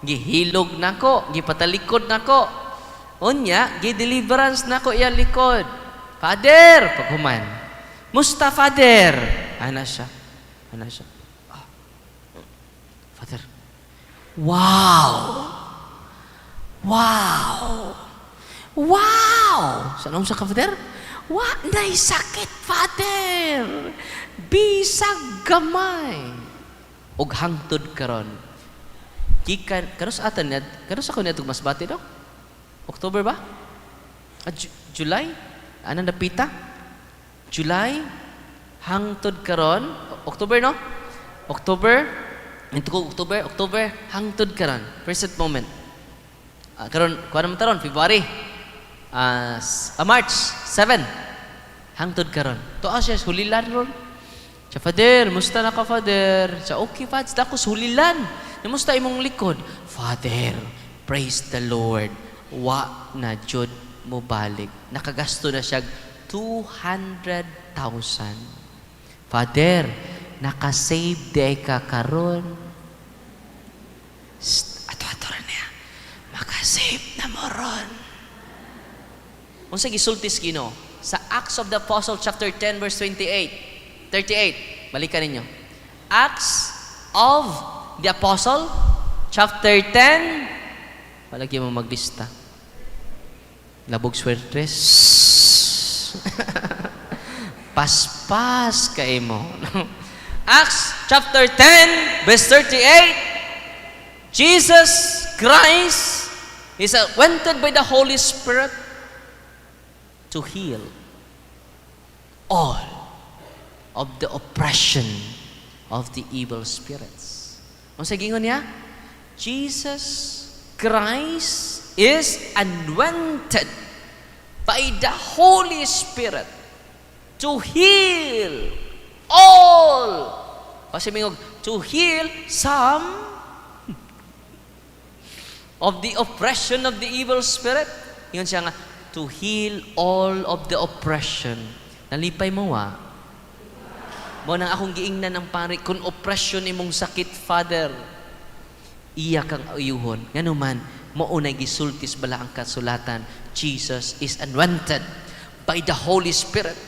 Gihilog na ko. Gipatalikod na ko. Unya, gi-deliverance na ko iya likod. Father, paghuman. Musta, Father? Ana siya. Father. Wow! Saan sa ka, Father? Na'y sakit, Father! Bisag gamay! Og hangtod karon. Kanos ako niya itong masbati, no? October ba? July? Anong napita? July? Hangtod karon? October, no? October, hangtod karon. Present moment. Karon, kuha naman taron, February. March 7. Hangtod karon. Tuwa siya, hulilan ron. Siya, Father, musta na ka, Father? Siya, okay, Father, dako hulilan. Musta imong likod? Father, praise the Lord. Wa na jud mo balik. Nakagasto na siya 200,000. Father, nakasave day ka karon. Ato niya. Makasave na mo ron. Kung sa gisultis Ginoo sa Acts of the Apostle chapter 10 verse 38. Balikan ninyo. Acts of the Apostle chapter 10. Palagi mo maglista. Labog swertres. Paspas kay mo. Acts chapter 10 verse 38. Jesus Christ is anointed by the Holy Spirit to heal all of the oppression of the evil spirits. Ang sagingon niya, Jesus Christ is anointed by the Holy Spirit to heal all. Kasi mingog, to heal some of the oppression of the evil spirit. Yun siya nga, to heal all of the oppression. Nalipay mo mo nang akong giingnan ng pari, kung oppression imong sakit, Father, iya kang ayuhon. Nga naman, maunay gisultis bala ang kasulatan, Jesus is anointed by the Holy Spirit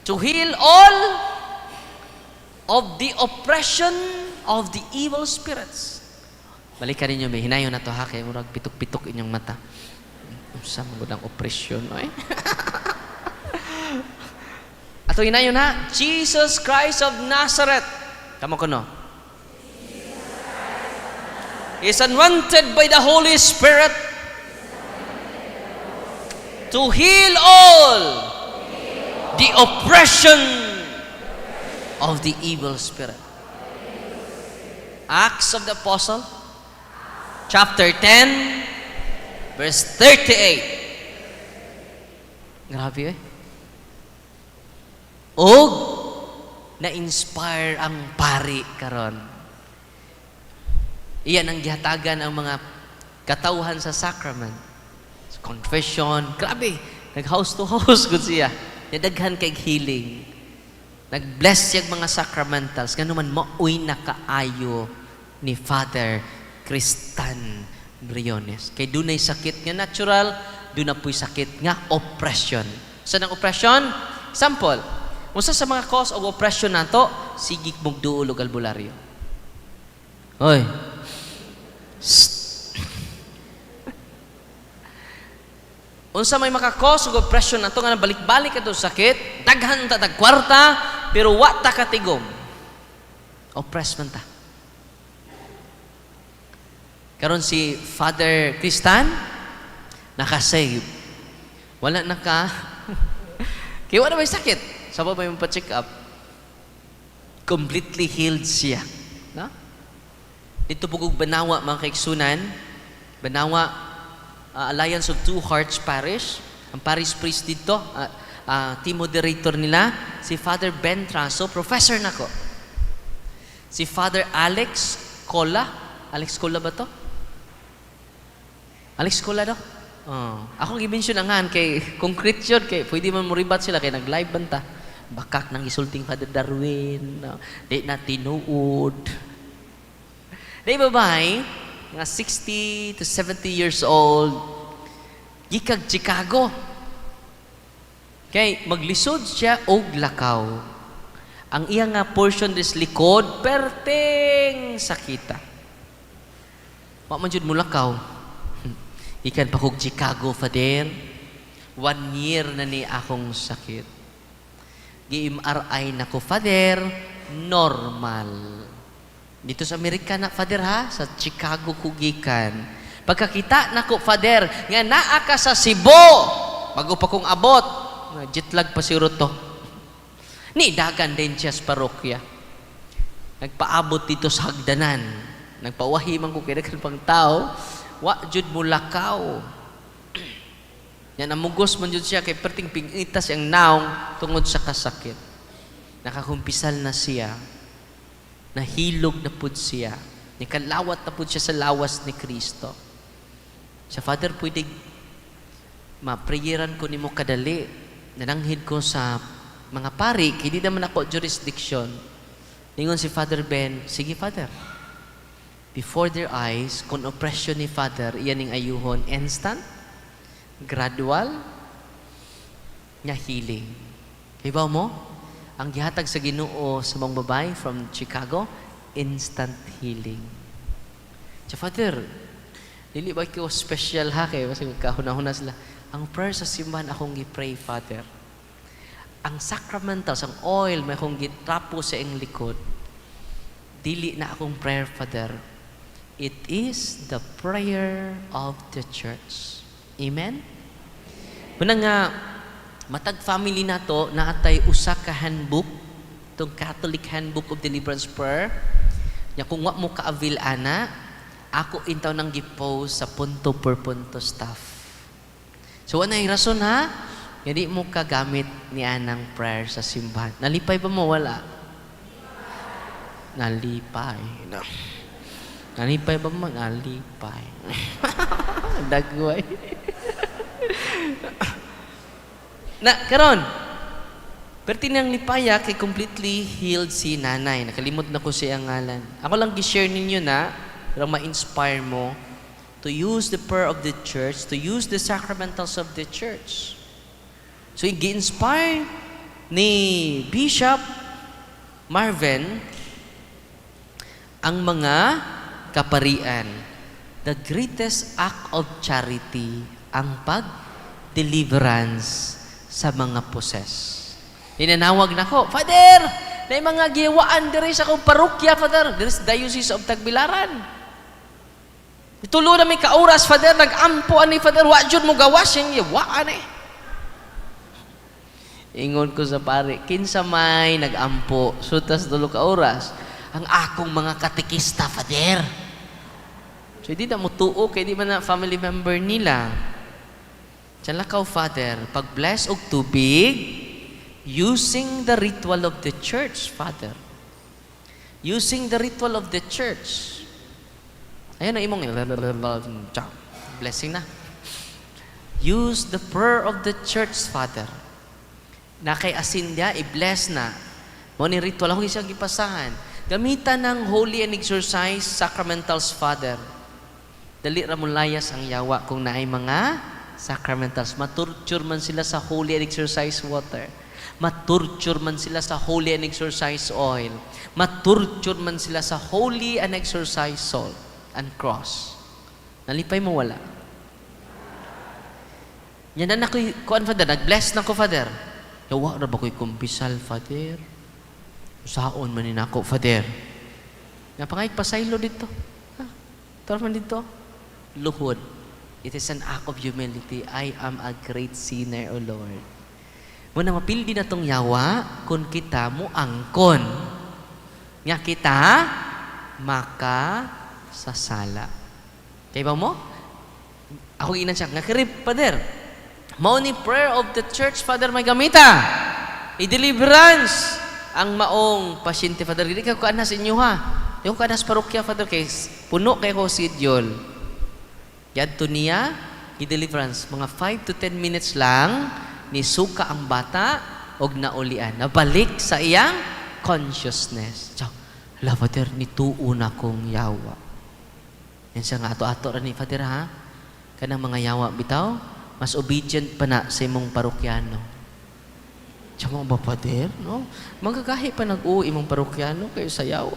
to heal all of the oppression of the evil spirits. Balikan ninyo, may hinayon na to ha, kaya murag pitok-pitok inyong mata. Sa mga oppression, ay? Ato hinayon ha, Jesus Christ of Nazareth. Tama ko no? He is anointed by the Holy Spirit to heal all the oppression of the evil spirit. Acts of the Apostle, chapter 10, verse 38. Grabe eh. Og na-inspire ang pari karon. Iyan ang gihatagan ang mga katawhan sa sacrament. Confession, grabe. Nag-house to house gud siya. Nadaghan kay healing. Nag-bless yung mga sacramentals. Ganun man, mauy na kaayo ni Father Cristan Briones. Kay dunay sakit nga natural, doon na po'y sakit nga oppression. Saan ang oppression? Sample, usa sa mga cause of oppression nato, sigig mong duol ug albularyo. Hoy. Unsa may maka-cause og oppression nato nga balik-balik ato sakit, daghan ta tag kwarta, pero wa ta katigom. Oppress man ta. Karon si Father Cristan naka-save. Wala naka kaya wala may sakit. Saba may pa-check up. Completely healed siya. No? Dito pugog Banawa mga kaigsunan. Banawa Alliance of Two Hearts Parish. Ang parish priest dito, team moderator nila, si Father Ben Traso, professor nako. Si Father Alex Cola. Alex Cola ba to? Alex Cola do? Ako gi-mention ang kay concrete yun, kay pwede man mo ribat sila, kay nag-live banta. Bakak nang isulting Father Darwin, di na tinuod. Di babay, nga 60 to 70 years old, gikag Chicago. Kay maglisod siya og lakaw. Ang iya nga portion des likod, perteng sakita. Wa man jud mo lakaw. Ikan pa kog Chicago, Father. 1 year na ni akong sakit. Gi-MRI na ko, Father, normal. Dito sa Amerika na, Father ha, sa Chicago kugikan. Pagkakita na ko, Father, nga naa ka sa Cebu, bago pa kong abot, jetlag pa si Ruto. Ni dagan din siya sa parokya. Nagpaabot dito sa hagdanan. Nagpawahi man ko kinakan pang tao, wa jud mo lakaw. Yan, amugos man jud siya, kay perting pingitas ang naong tungod sa kasakit. Nakakumpisal na siya. Nahilog na pud siya. Nikalawat na pud siya sa lawas ni Kristo. Sa Father, pwede ma-prayeran ko ni mo kadali. Nananghid ko sa mga pari, hindi naman ako jurisdiction. Ningon si Father Ben, sige Father, before their eyes, kung oppression ni Father, iyan ang ayuhon, instant, gradual, nga healing. Ibaw mo, ang gihatag sa Ginoo sa mga babae from Chicago, instant healing. So Father, dili ba ko special ha kay kasi kahuna-huna sila. Ang prayer sa simbahan akong gi-pray, Father. Ang sacramentals, ang oil may akong gitrapo sa iyong likod. Dili na akong prayer, Father. It is the prayer of the church. Amen? Muna nga, matag family na to, naatay usa ka handbook, itong Catholic Handbook of Deliverance Prayer. Nya kung wa mo ka-avail ana, ako intaw nang gi-post sa punto per punto staff. So, ano yung rason ha? Hindi mo kagamit ni anang prayer sa simbahan. Nalipay ba mo? Wala. Nalipay. No. Nalipay ba mo? Nalipay. Dagway. Karon, pertinang lipaya kay completely healed si nanay. Nakalimot na ko siya ang ngalan. Ako lang gi-share ninyo na, pero ma-inspire mo to use the prayer of the church, to use the sacramentals of the church. So, gi-inspire ni Bishop Marvin ang mga kaparian. The greatest act of charity, ang pag-deliverance sa mga possess. Inanawag na ko, Father, na mga giwaan diri sa akong parokya, Father, diri sa Diocese of Tagbilaran. Itulo na may kauras, Father, nag-ampo ani, Father, wa jud mo gawas yung giwaan eh. Ingon ko sa pare, kinsa may nag-ampo, sutas dulo ka oras, ang akong mga katikista, Father. So, hindi na mo tuo, kaya di man na family member nila. Lakaw, Father, pag-bless og tubig, using the ritual of the church, Father. Using the ritual of the church. Ayan na imong blessing na. Use the prayer of the church, Father. Na kay Asindia, i-bless na. Mo ni ritual, ako isang gipasahan. Gamitan ng holy and exercise sacramentals, Father. Dali ra mo layas ang yawa kung naay mga sacramentals. Maturture man sila sa holy and exercise water. Maturture man sila sa holy and exercise oil. Maturture man sila sa holy and exercise salt and cross. Nalipay mo wala. Yan na ako'y, kuan, Father, nag-bless na ko, Father. Yawa na ba ko'y kumpisal, Father? Saon man din ako, Father. Napangay pasaylo dito. Tara man dito. Luhod. It is an act of humility. I am a great sinner, O Lord. Muna mapildi na tong yawa, kung kita mo angkon. Nga kita, makasasala. Kaya ba mo? Ako inan siya. Nga kirip, Father. Mao ni prayer of the church, Father, may gamita. I-deliverance ang maong pasyente, Father. Hindi ka kuanas inyo, ha? Yung kuanas parokya, Father, kay puno kay ko sidyol. Yadto niya, i-deliverance. Mga 5 to 10 minutes lang, ni suka ang bata, og naulian. Nabalik sa iyang consciousness. Tiyo, hala, Father, nituon akong yawa. Yan siya nga, ato-ato rin ni Father, ha? Kanang mga yawa, bitaw, mas obedient pa na sa imong parokyano. Tiyo mo ba, Father? No? Magkakahi pa nag-uwi imong parokyano kayo sa yawa.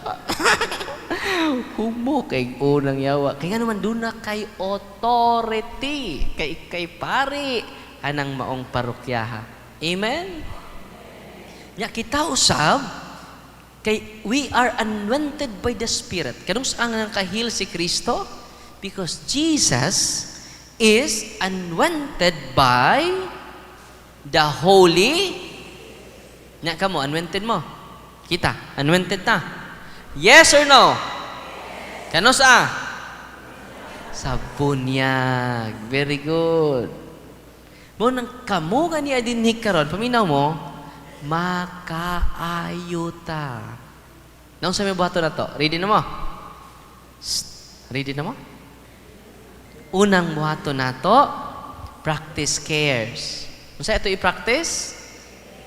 Humo kay unang yawa. Kaya naman doon na kay authority. Kay pari anang maong parokyaha. Amen? Nya kita usab, kay we are anointed by the Spirit. Kanong saan nga kahil si Kristo? Because Jesus is anointed by the Holy. Nya kamo, anointed mo? Kita, anointed na. Yes or no? Kano sa? Sa bunyag. Very good. Mo nang kamo gani adinhi karon, paminaw mo, makaayuta. Nang sa may buhato na to, ready na mo? Ready na mo? Unang buhato na to, practice cares. Kung sa ito i-practice?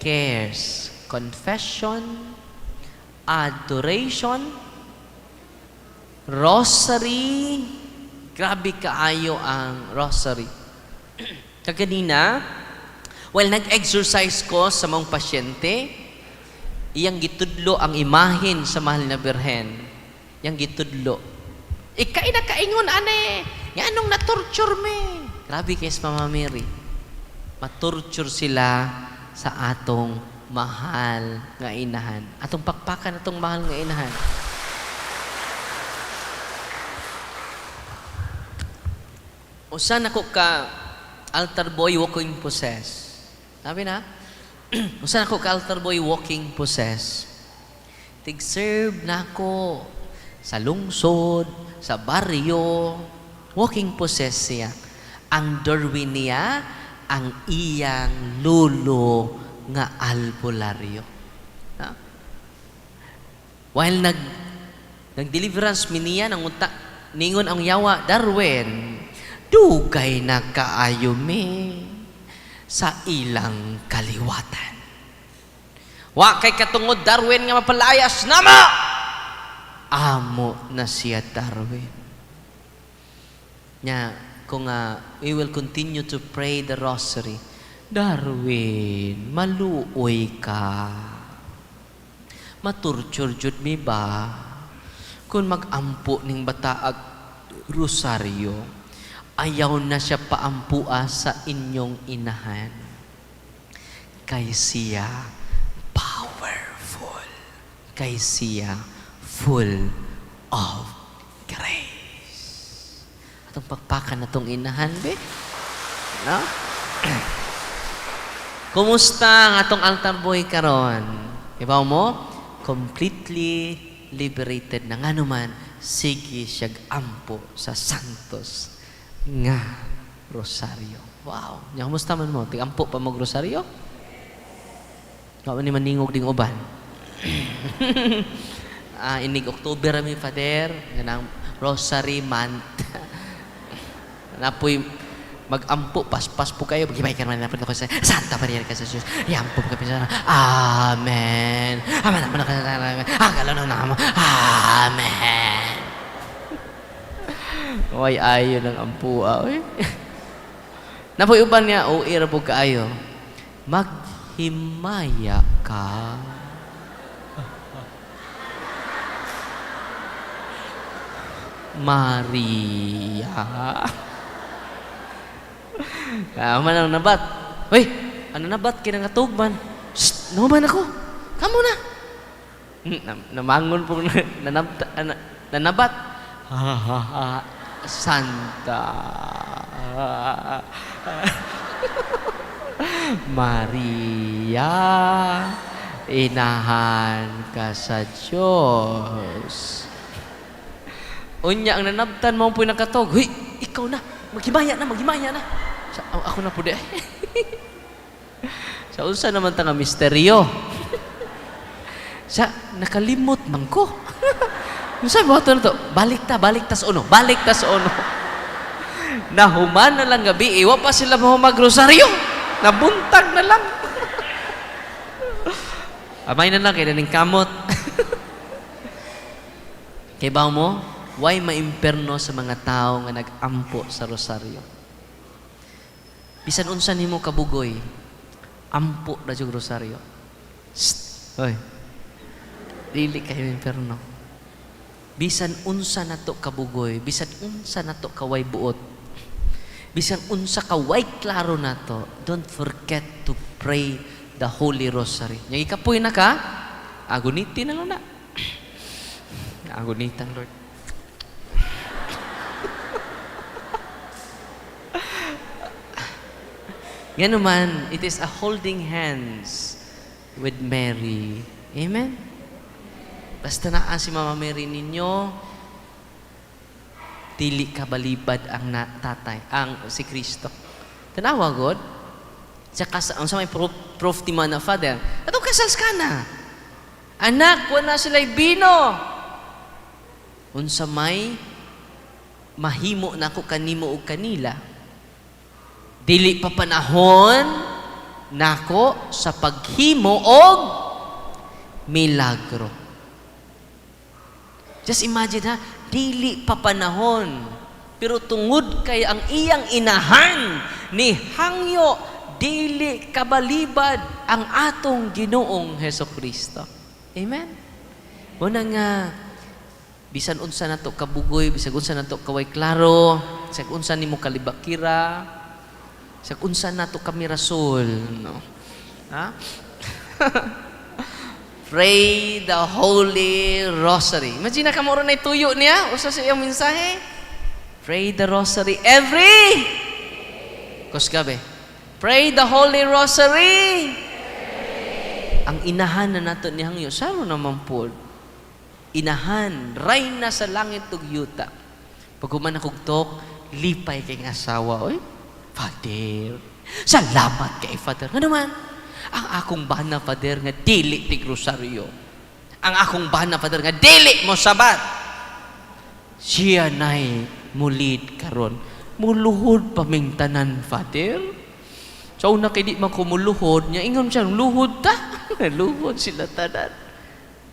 Cares. Confession, adoration, rosary. Grabe kaayo ang rosary. Kaganina, while nag-exercise ko sa mga pasyente, iyang gitudlo ang imahin sa mahal na Birhen. Iyang gitudlo. Ikay na kaingon, ane. Nga anong na-torture me? Grabe kay Mama Mary. Matorture sila sa atong mahal nga inahan. Atong pakpakan atong mahal nga inahan. Usan ako ka altar boy walking possess. Sabi na? Usan ako ka altar boy walking possess. Tig-serve na ako sa lungsod, sa baryo, walking possess siya. Ang doorway niya ang iyang lulo nga albularyo. Ha? While nag-deliverance miniya ng unta, ningon ang yawa, Darwin, dugay na kaayo me sa ilang kaliwatan. Wa kay katungod Darwin nga mapalayas nama. Amo na siya Darwin. Nya kung we will continue to pray the rosary, Darwin, maluoy ka. Maturture jud mi ba? Kung mag-ampo ning bataag rosaryo, ayaw na siya paampua sa inyong inahan. Kay siya powerful. Kay siya full of grace. Atong pagpakan na tong inahan, be? No? Kumusta ang atong altar boy karon? Ibaw mo? Completely liberated na nga naman, sige siyag ampo sa santos nga rosaryo. Wow. Nya kumusta man mo? Tig-ampo pa mo rosaryo? Wa man ni maningog ding uban. Inig October mi Father, ganang rosary month. Napoy mag-ampo, paspas po kayo, magibay ka naman na ko sa Santa Maria ka sa Diyos. Iampo ka pinsan. Amen. Amen. Agalaw na naman. Amen. Uy, ayo ng ampua. Napoy uban niya, ira po kaayo. Maghimaya ka. Maria. Manang nabat. Uy, ano nabat? Kinangatugman. Shh, naman ako. Kamu na. Namangon po nanabat. Santa. Maria, inahan ka sa Diyos. Unya, ang nanabtan mo po nakatog. Huy, ikaw na. Maghimaya na. Ako na po di. Sa unsa naman ta nga misteryo. Sa nakalimot man ko. Unsa mo to? Balik ta sa uno. Nahuman na lang gabi, iwa pa sila mo magrosaryo. Nabuntag na lang. Amay na lang, kaya naning kamot. Kaya ba mo, why maimperno sa mga tao nga nag-ampo sa rosaryo? Bisan unsa nimo kabugoy, ampo na yung rosaryo. Shhh! Hoy! Dili kayo imperno. Bisan unsa na to kabugoy, bisan unsa na to kaway buot, bisan unsa kaway klaro na to, don't forget to pray the Holy Rosary. Yung ikapoy na ka, agunitin na lang na. Agunitan, Lord. Yan naman, it is a holding hands with Mary. Amen? Basta naan si Mama Mary ninyo, dili kabalibad ang tatay, si Kristo. Tanawa, God. Ang sa may proof ti na Father, atong kasals ka na. Anak, wala sila'y bino. Unsa may mahimo na ko kanimo o kanila. Dili pa panahon nako sa paghimo og milagro. Just imagine ha, dili pa panahon. Pero tungod kay ang iyang inahan ni hangyo, dili kabalibad ang atong Ginoong Hesukristo. Amen? Muna nga, bisan unsa na to kabugoy, bisan unsa na to kaway klaro, bisan unsa nimo kalibakira, bisan unsa na to kamirasol, no? Ha? Pray the Holy Rosary. Imagine na kamuro na ituyo niya, usa sa iyang mensahe. Pray the Rosary every kusgabe. Pray the Holy Rosary. Ang inahan na nato ni hangyo, saro naman po. Inahan, rayna sa langit ug yuta. Pag human akong tok, lipay kay ng asawa. Oy, Father, Salamat kay Father. Nga naman, ang akong bana, Father, nga dili tig rosaryo. Ang akong bana, Father, nga dili mo sabat. Siya na'y mulid karon. Muluhod pamingtanan, Father. So, una kay di man ko muluhod, niya ingon siya, luhod ta. Luhod sila tanan.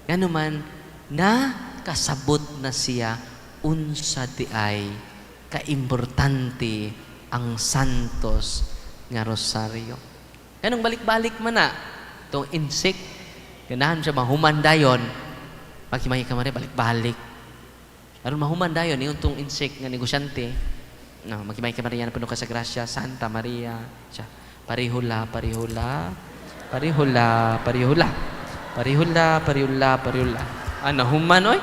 Nga naman, na kasabot na siya unsa di ay kaimportante ang santos nga rosaryo. Ganong balik-balik man na itong insect, ganahan siya mahumandayon, maghimahi ka mara, balik-balik. Aron mahumandayon, yung itong insect nga negosyante, no, maghimahi ka mara yan, puno ka sa grasya, Santa Maria, siya, parihula, parihula, parihula, parihula, parihula, parihula, parihula. Ano, human, oy?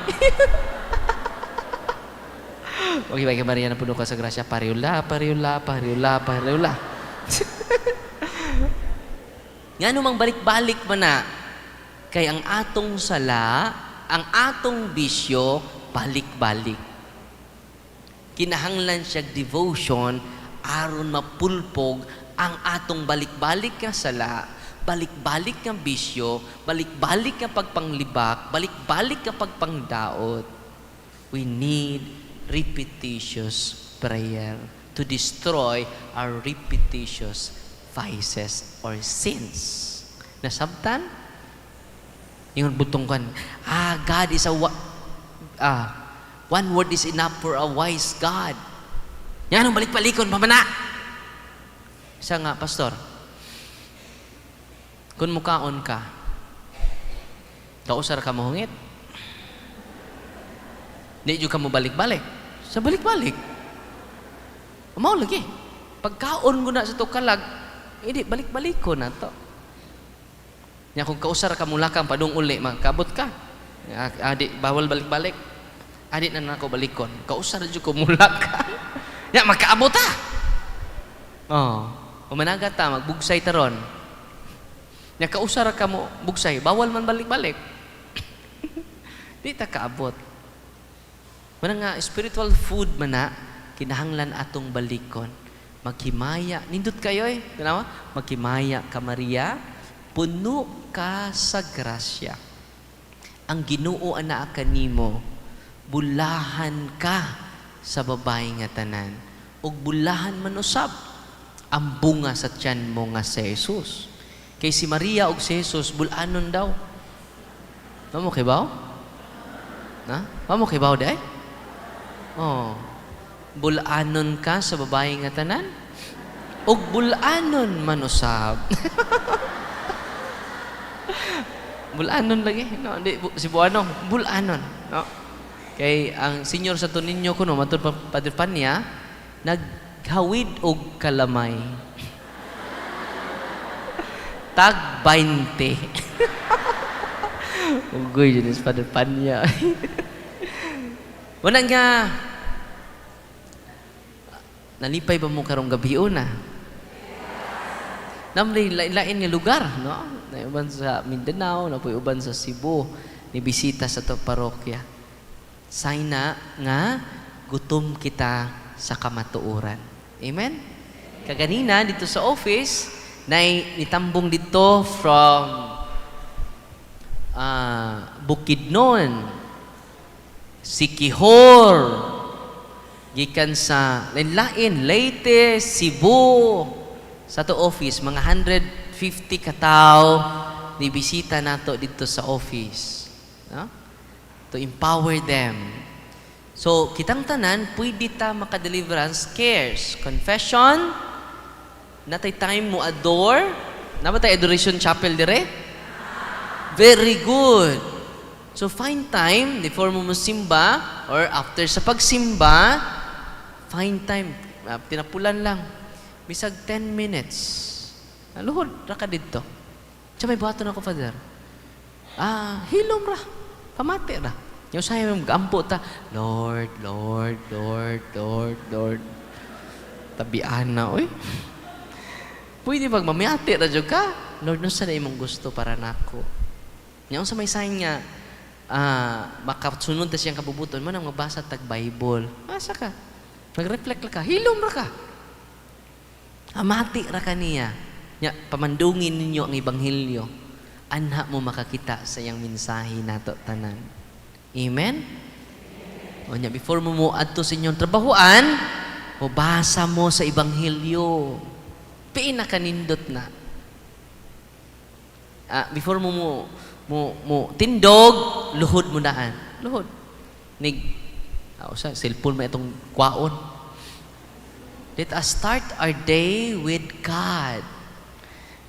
Maghimahi ka mara yan, puno ka sa grasya, parihula, parihula, parihula, parihula. Nga namang balik-balik man na, kay ang atong sala, ang atong bisyo, balik-balik. Kinahanglan siya devotion, aron mapulpog ang atong balik-balik nga sala, balik-balik nga bisyo, balik-balik nga pagpanglibak, balik-balik nga pagpangdaot. We need repetitious prayer to destroy our repetitious vices or sins. Nasabtan? Yung butong kan, God is one word is enough for a wise God. Yan ang balik-balikon, pamana. Isa nga, pastor, kung mukaon ka, kausar ka mohungit, hindi ka mo balik-balik. Sa balik-balik. Umaw lagi. Pagkaon ko na sa tukalag, hindi, balik-balik ko na to. Nya kung kausar ka mula kang padung uli, magkabot ka. Adi, bawal balik-balik. Adi na nako balikon. Kausar dyan ko mula ka. Nya, magkaabot ta. Umanaga ta, magbugsay taron. Nya, kausar ka mo, bugsay, bawal man balik-balik. Di ta kaabot. Mana nga, spiritual food man na, kinahanglan atong balikon. Maghimaya. Nindot kayo eh. Ganawa? Maghimaya ka, Maria. Puno ka sa grasya. Ang Ginoo ana kanimo, bulahan ka sa babae nga tanan. Ug bulahan man usab ang bunga sa tiyan mo nga si Jesus. Kay si Maria ug si Jesus, bulanon daw. Mamo kibaw? Na? Mamo kibaw day? Bulanon ka sa babae nga tanan? Ug bulanon man usab. Bulanon lagi, no? Di, si Buanong, bulanon, no? Kay ang senior sa tuninyo ko, no, matod padirpan niya, naghawid og kalamay. Tag 20. Ugoy, yun is padirpan niya. Wala nga, nalipay ba mo karong gabi na? Namlay lain nga lugar, no? Naiuban sa Mindanao, napuyuban sa Cebu, nibisita sa to parokya. Sayna nga gutom kita sa kamatuoran. Amen? Kaganina dito sa office, nitambong dito from Bukidnon, Siquijor, gikan sa lain, Leyte, Cebu, sa to office, mga 150 katao, nibisita nato dito sa office. No? To empower them. So, kitang tanan, pwede ta maka-deliverance cares. Confession, natay time mo adore. Nabatay adoration chapel dire? Very good. So, find time, before mo simba, or after sa pagsimba, find time. Tinapulan lang. Bisag 10 minutes. Luhod, raka dito. Siya may buhaton ako, Father. Hilom ra. Pamati ra. Yung sa'yo yung gampo ta, Lord, Lord, Lord, Lord, Lord. Tabian na, oy. Pwede pag mamiyati ra dyan ka, Lord, no sana imong gusto para nako. Yung sa may sign nga, makasunod ta siyang kabubuton mo nang mabasa tag Bible. Asa ka? Mag-reflect ka. Hilom ra ka. Amati ra kaniya. Nya pamandungin ninyo ang ebanghelyo. Anha mo makakita sa iyang mensahe nato tanan. Amen. O nya before mo adto sa inyong trabahoan, o basa mo sa ebanghelyo. Piin na kanindot na. Before mo tindog, luhod mo naan. Luhod. Sa cellphone mo itong kwaon. Let us start our day with God,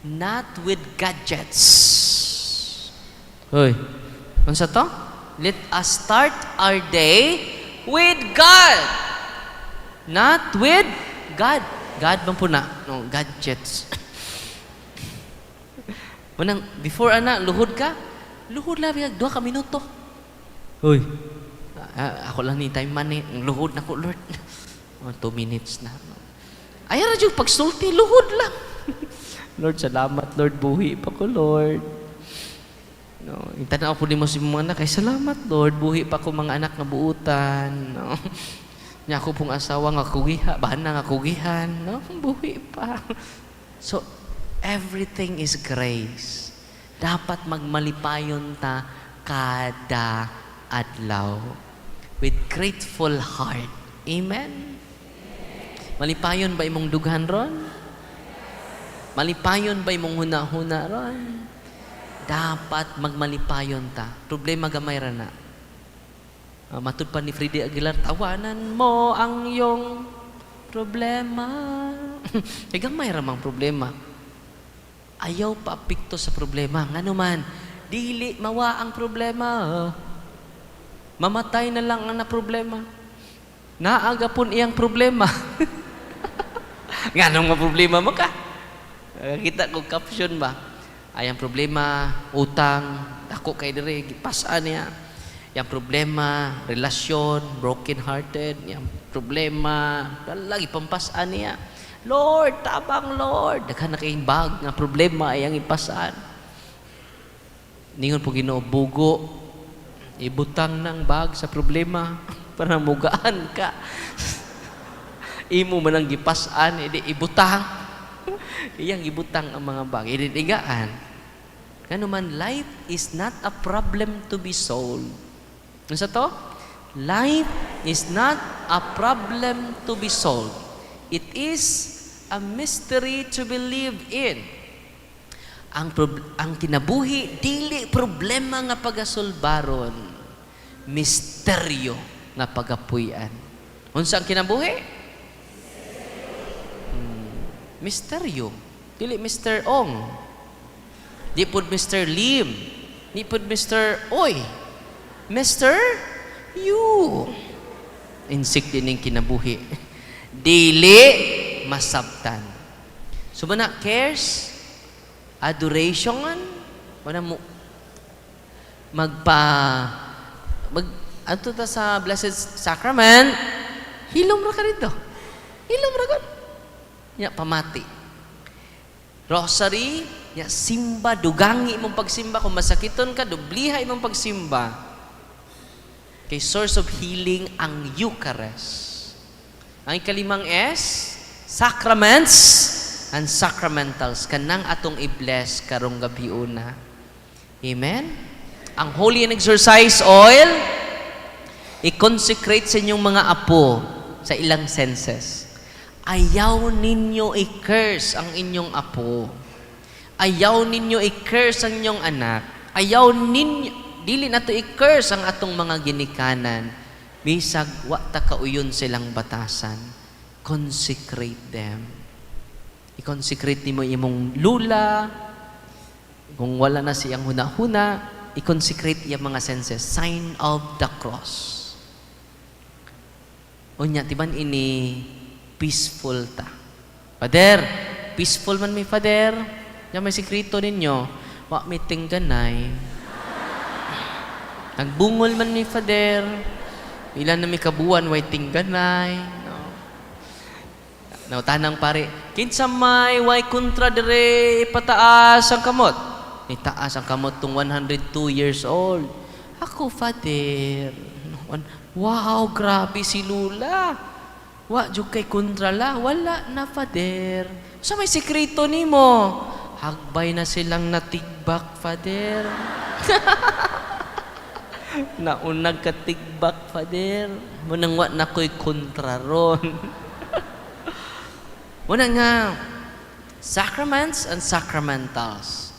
not with gadgets. Hoy, unsa to? Let us start our day with God, not with God. God man po na, no, gadgets. Manang, before luhod ka, luhod lang, 2 ka minuto. Hoy, ako lang ni time man luhod na ko, Lord. 2 minutes na. Ayaw na yung pagsulti, luhod lang. Lord, salamat, Lord, buhi pa ko, Lord. No, itanaw po din mo si mga anak, ay salamat, Lord, buhi pa ko mga anak na buutan. No? Niya ako pong asawa nga kugiha, bahan na nga kugihan. No? Buhi pa. So, everything is grace. Dapat magmalipayon ta kada adlaw with grateful heart. Amen? Malipayon ba imong dughan ron? Malipayon ba imong huna-huna ron? Dapat magmalipayon ta. Problema gamay ra na. Matud pa ni Freddy Aguilar, tawanan mo ang iyong problema. Gamay ra mang problema. Ayaw pa apikto sa problema. Ngano man, dili mawa ang problema. Mamatay na lang ang na problema. Naaga pun iyang problema. Nga nung problema mo ka? Kita ko caption ba? Ayang problema, utang, ako kay dire, pasaan niya. Yang problema, relasyon, broken-hearted. Yang problema, lagi pampasaan niya. Lord, tabang Lord. Daghan na kayong bag nga problema ayang ipasaan. Ningon po Ginoo, bugo. Ibutang ng bag sa problema para mugaan ka. Imo man ang gipasaan, edi ibutang. Iyang ibutang ang mga bag, edi igaan. Kano man, life is not a problem to be solved. Ano sa to? Life is not a problem to be solved. It is a mystery to believe in. Ang kinabuhi, dili problema nga pagasulbaron. Misteryo nga pagapuy-an. Unsa ang kinabuhi? Misteryo. Dili Mr. Ong. Di pud Mr. Lim. Di pud Mr. Oy. Mr. You. Insik din yung kinabuhi. Dili masabtan. So na cares, adoration, wala mo ato ta sa Blessed Sacrament, hilom ra ka dito. Hilom ra ka. Ya pamati. Rosary, ya simba, dugangi imong pagsimba. Kung masakiton ka, dubliha imong pagsimba. Kay source of healing ang Eucharist. Ang ikalimang S, sacraments and sacramentals. Kanang atong i-bless karong gabi una. Amen? Ang holy and exorcise oil, i-consecrate sa inyong mga apo sa ilang senses. Ayaw ninyo i-curse ang inyong apo. Ayaw ninyo i-curse ang inyong anak. Ayaw ninyo, dili na to i-curse ang atong mga ginikanan. Bisag, wa ta kauyon silang batasan. Consecrate them. I-consecrate nimo imong lula. Kung wala na siyang huna-huna, i-consecrate iyang mga senses. Sign of the cross. Unya, tiban ini peaceful ta. Father, peaceful man mi Father. Yan may sikrito ninyo. Wa may tingganay. Nagbungol man mi Father. Ilan na mi kabuan, way tingganay. No, tanang pare, kinsa may way kontra dire pataas ang kamot. Itaas ang kamot tong 102 years old. Ako, Father. Wow, grabe si Lula. Wa jud kay kontra la, wala na Father. Sa may sikreto nimo? Hagbay na silang natigbak, Father. Naunag katigbak, Father. Munang wa na ko'y kontra ron. Muna nga, sacraments and sacramentals.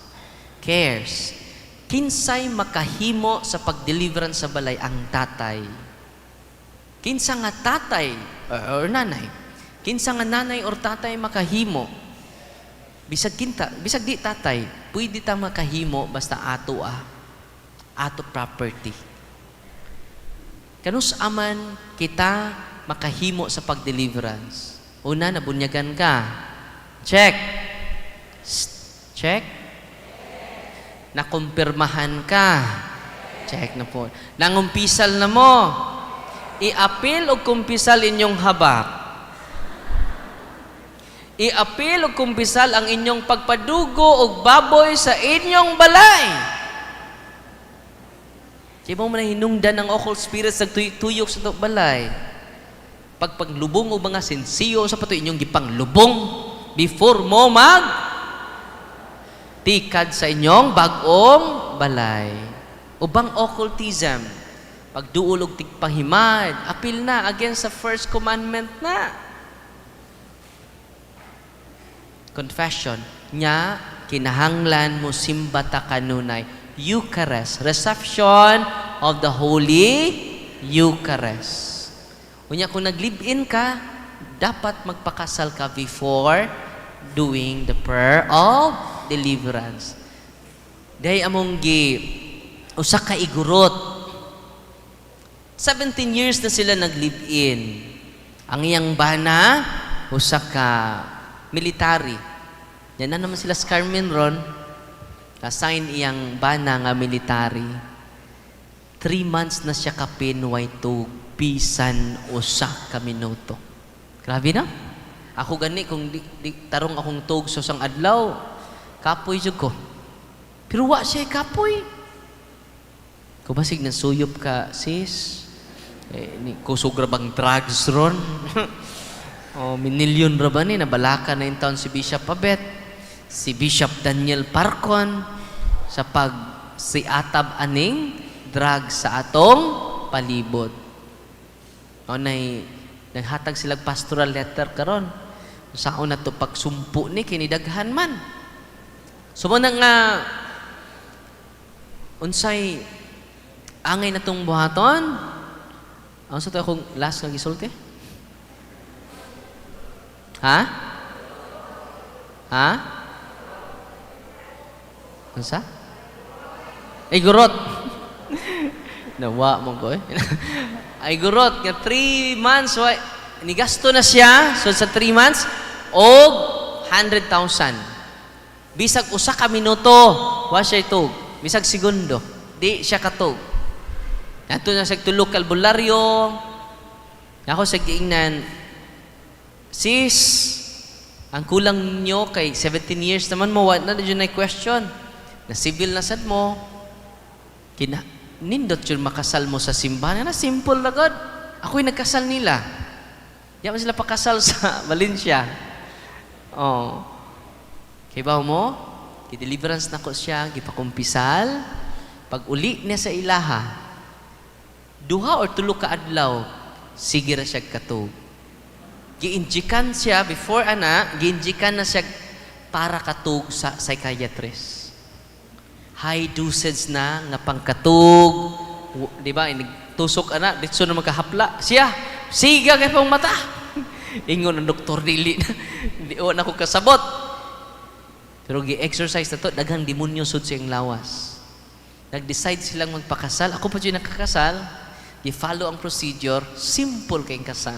Cares. Kinsay makahimo sa pagdeliverance sa balay ang tatay. Kinsa nga tatay or nanay. Kinsa nga nanay or tatay makahimo. Bisag di tatay, pwede ta makahimo basta ato ato property. Kanus aman kita makahimo sa pagdeliverance. Una, nabunyagan ka. Check. Check. Nakumpirmahan ka. Check na po. Nangumpisal na mo. I-appeal o kumpisal inyong habak. I-appeal o kumpisal ang inyong pagpadugo o baboy sa inyong balay. Kaya mo na hinungdan ng occult spirits nagtuyok sa balay. Pagpaglubong o mga sensiyo sa pato inyong gipanglubong before mo tikad sa inyong bagong balay. Ubang occultism, pagduol og tigpahimad, apil na against sa first commandment na. Confession, nya kinahanglan mo simbata kanunay. Eucharist, reception of the Holy Eucharist. Unya kung nag-live-in ka, dapat magpakasal ka before doing the prayer of deliverance. Dahil among usa ka igurot. 17 years na sila nag-live-in. Ang iyang bana, usa ka military. Yan na naman sila sa Carmen ron. Assign iyang bana nga military. 3 months na siya kapinway tug bisan usa ka minuto. Grabe na. Ako gani kung di tarong akong tug sa sang adlaw, kapoy jud ko. Pero wa siya kapoy. Kung basig na suyop ka, sis, kusog ra bang drugs ron? O, minilyon ra ba ni, nabalaka na yung taon si Bishop Pabet, si Bishop Daniel Parcon, sa pag-siatab aning drugs sa atong palibot. O, naghatag silang pastoral letter karon. Saan na to pagsumpo ni, kinidaghan man. So, muna nga, unsay, angay na itong buhaton. Ano sa ito akong last nga gisulti? Ha? Ha? Ano sa? Ay, gurot. Nawa mo ko eh. Ay, gurot. Nga 3 months, nigasto na siya. So, sa 3 months, og 100,000. Bisag usa ka minuto, wa siya itog. Bisag segundo, di siya katog. Nato na sa tulog kalbularyo. Ako sa giingnan, sis, ang kulang nyo kay 17 years naman mo, what na yun na question. Na civil na sad mo, nindot yun makasal mo sa simbahan. Na simple na God. Ako'y nagkasal nila. Di sila pakasal sa Valencia. Oh. Kaya ba mo? Ki-deliverance na ko siya, gipakumpisal. Pag uli niya sa ilaha, 2 or 3 ka adlaw, sige ra siya katog. Giinjikan siya, before giinjikan na siya para katog sa psychiatrist. High dosage na nga pangkatog. Di ba? Tusok dito na magkahapla. Siya, siga kay pang mata. Ingon ang doktor, dili na ko kasabot. Pero gi-exercise na to, daghang demonyo sud siyang lawas. Nag-decide silang magpakasal. Ako pa dyan nakakasal, i-follow ang procedure, simple kayong kasal.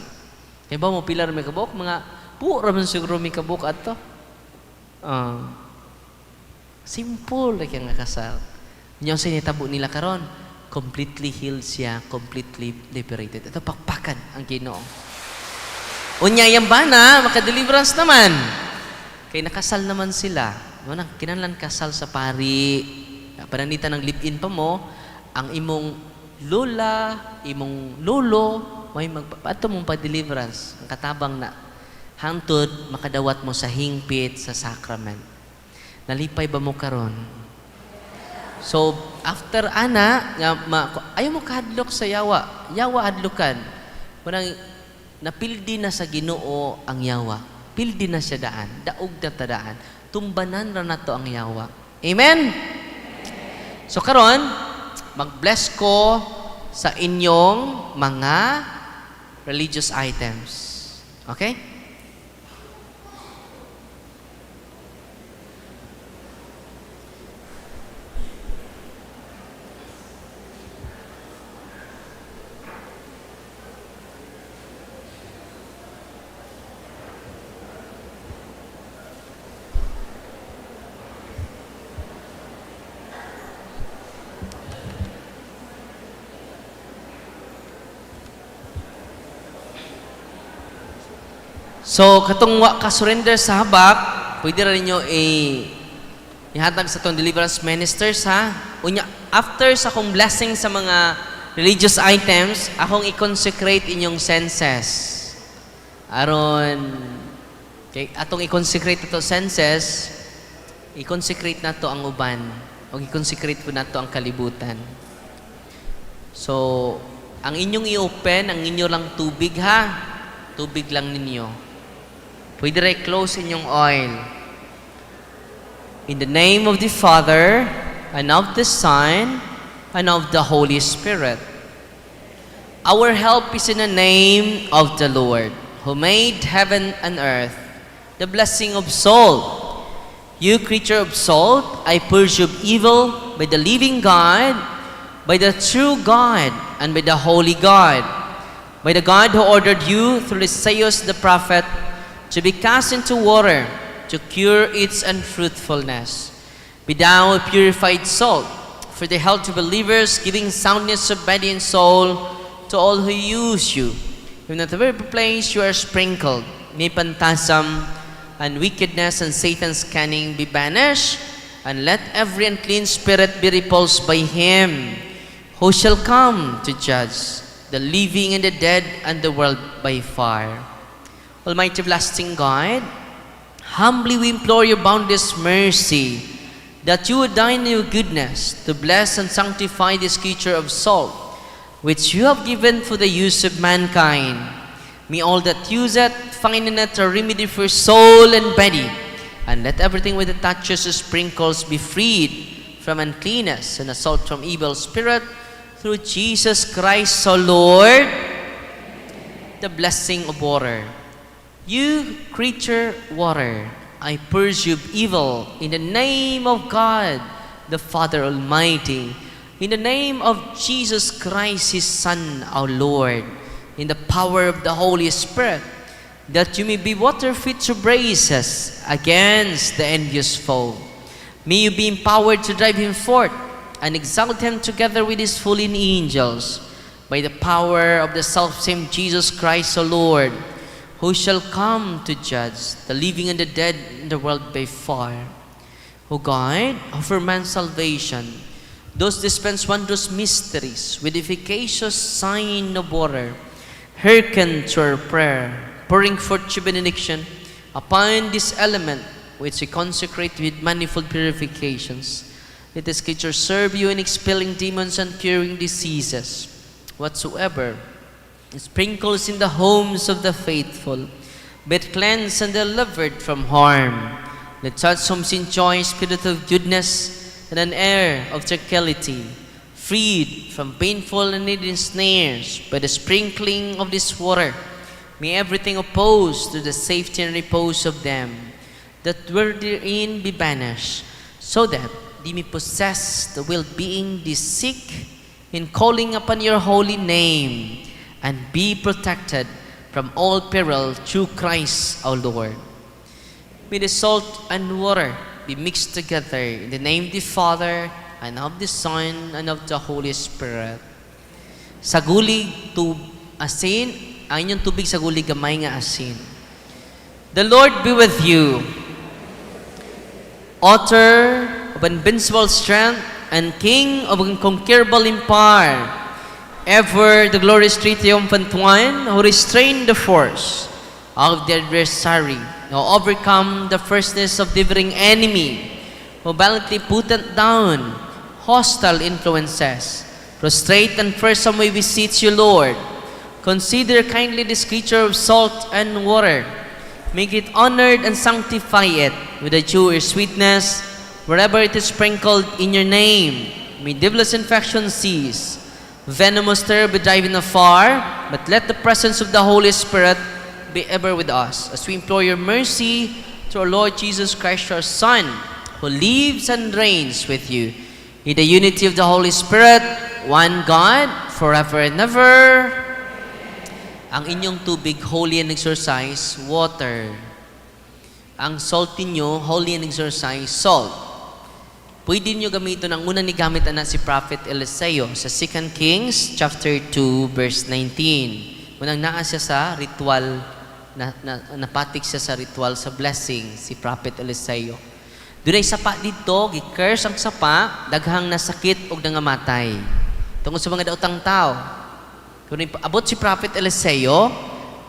Kaya ba mo pilar may kabuk? Mga pura man siguro may kabuk at to. Simple like yung nakasal. Yung sinitabo nila karon, completely healed siya, completely liberated. Ito pakpakan ang Ginoo. Unya yung bana, makadeliverance naman. Kaya nakasal naman sila. Kinahanglan kasal sa pari. Pananita ng live-in pa mo, ang imong lola, imong lolo, may ato mong pa-deliverance, ang katabang na hangtod makadawat mo sa hingpit sa sacrament. Nalipay ba mo karon? So, after ana, ayaw mo kahadlok sa yawa. Yawa adlukan. Parang napildi na sa Ginoo ang yawa. Pildi na siya daan. Daog na tadaan. Tumbanan ra na to ang yawa. Amen? So, karon, mag-bless ko sa inyong mga religious items. Okay? So, katong wa ka-surrender sa habak, pwede rin ninyo ihatag sa itong deliverance ministers, ha? Unya, after sa akong blessing sa mga religious items, akong i-consecrate inyong senses. Aron, atong i-consecrate ito senses, i-consecrate na to ang uban, o i-consecrate po na to ang kalibutan. So, ang inyong i-open, ang inyo lang tubig, ha? Tubig lang ninyo. Pwede rin close inyong oil. In the name of the Father, and of the Son, and of the Holy Spirit. Our help is in the name of the Lord, who made heaven and earth, the blessing of salt. You creature of salt, I purge of evil by the living God, by the true God, and by the holy God, by the God who ordered you through Isaiah the prophet, to be cast into water, to cure its unfruitfulness. Be thou a purified salt, for the health of believers, giving soundness of body and soul to all who use you. In the very place you are sprinkled, may phantasm and wickedness and Satan's cunning be banished, and let every unclean spirit be repulsed by him, who shall come to judge the living and the dead and the world by fire. Almighty everlasting God, humbly we implore your boundless mercy, that you would deign your goodness to bless and sanctify this creature of salt, which you have given for the use of mankind. May all that use it find in it a remedy for soul and body, and let everything with it touches or sprinkles be freed from uncleanness and assault from evil spirit, through Jesus Christ our Lord. The blessing of water. You creature water, I purge you of evil in the name of God, the Father Almighty, in the name of Jesus Christ, His Son, our Lord, in the power of the Holy Spirit, that you may be water fit to brace us against the envious foe. May you be empowered to drive him forth and exalt him together with his fallen angels, by the power of the self-same Jesus Christ, our Lord, who shall come to judge the living and the dead in the world by fire. O God, offer man's salvation, those dispense wondrous mysteries with efficacious sign of water. Hearken to our prayer, pouring forth your benediction upon this element which we consecrate with manifold purifications. Let this creature serve you in expelling demons and curing diseases, whatsoever sprinkles in the homes of the faithful, be cleansed and delivered from harm. Let such homes enjoy spirit of goodness and an air of tranquility, freed from painful and hidden snares by the sprinkling of this water. May everything opposed to the safety and repose of them that were therein be banished, so that they may possess the well-being they seek in calling upon your holy name, and be protected from all peril through Christ our Lord. May the salt and water be mixed together in the name of the Father, and of the Son, and of the Holy Spirit. Sa gulig asin, ang inyong tubig sa gulig gamay nga asin. The Lord be with you. Author of invincible strength and King of unconquerable empire, Ever the glorious triumphant one who restrained the force of the adversary, who overcome the fierceness of the differing enemy, who valiantly put down hostile influences. Prostrate and fearsome we beseech you, Lord. Consider kindly this creature of salt and water. Make it honored and sanctify it with a due sweetness wherever it is sprinkled in your name. May devil's infection cease. Venomous terror be driven afar, but let the presence of the Holy Spirit be ever with us, as we implore your mercy through our Lord Jesus Christ, your Son, who lives and reigns with you in the unity of the Holy Spirit, one God, forever and ever. Ang inyong tubig, holy and exorcise, water. Ang salt ninyo, holy and exorcise, salt. Pwede nyo gamitin, ang una ni gamit na si Prophet Eliseo sa 2 Kings chapter 2 verse 19. Unang naa siya sa ritual, napatik siya sa ritual sa blessing, si Prophet Eliseo. Doon ay sapa dito, gi-curse ang sapa, daghang nasakit o nangamatay. Tungkol sa mga daotang tao. Kung abot si Prophet Eliseo,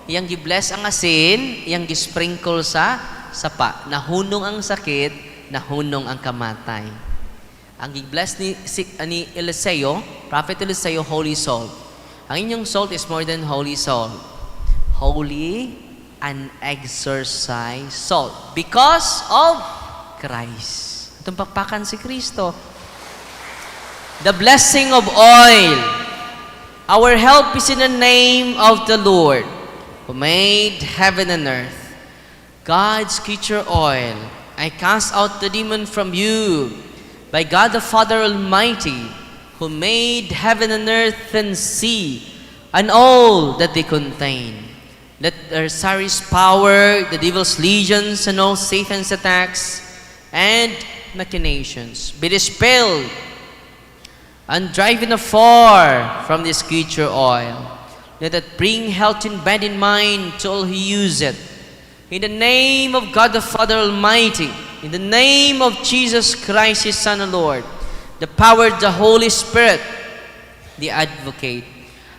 iyang gi-bless ang asin, iyang gi-sprinkle sa sapa. Nahunong ang sakit, nahunong ang kamatay. Ang gi-bless ni Eliseo, Prophet Eliseo, holy salt. Ang inyong salt is more than holy salt. Holy and exorcised salt. Because of Christ. Itong pakpakan si Kristo. The blessing of oil. Our help is in the name of the Lord, who made heaven and earth. God's creature oil. I cast out the demon from you by God the Father Almighty, who made heaven and earth and sea and all that they contain. Let the adversary's power, the devil's legions, and all Satan's attacks and machinations be dispelled and driven afar from this creature oil. Let it bring health in body and mind to all who use it. In the name of God the Father Almighty, in the name of Jesus Christ, His Son and Lord, the power of the Holy Spirit, the Advocate,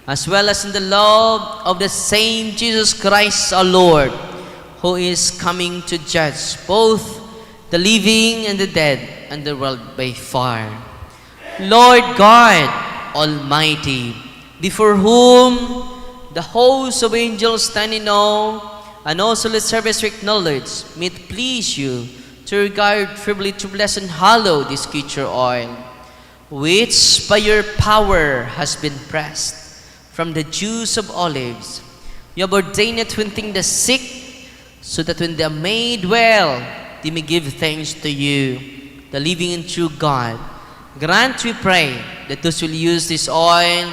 as well as in the love of the same Jesus Christ our Lord, who is coming to judge both the living and the dead and the world by fire. Lord God Almighty, before whom the hosts of angels stand in awe, and also let service to acknowledge, may it please you to regard frivolously to bless and hallow this creature oil, which by your power has been pressed from the juice of olives. You have ordained it to heal the sick, so that when they are made well, they may give thanks to you, the living and true God. Grant, we pray, that those who will use this oil,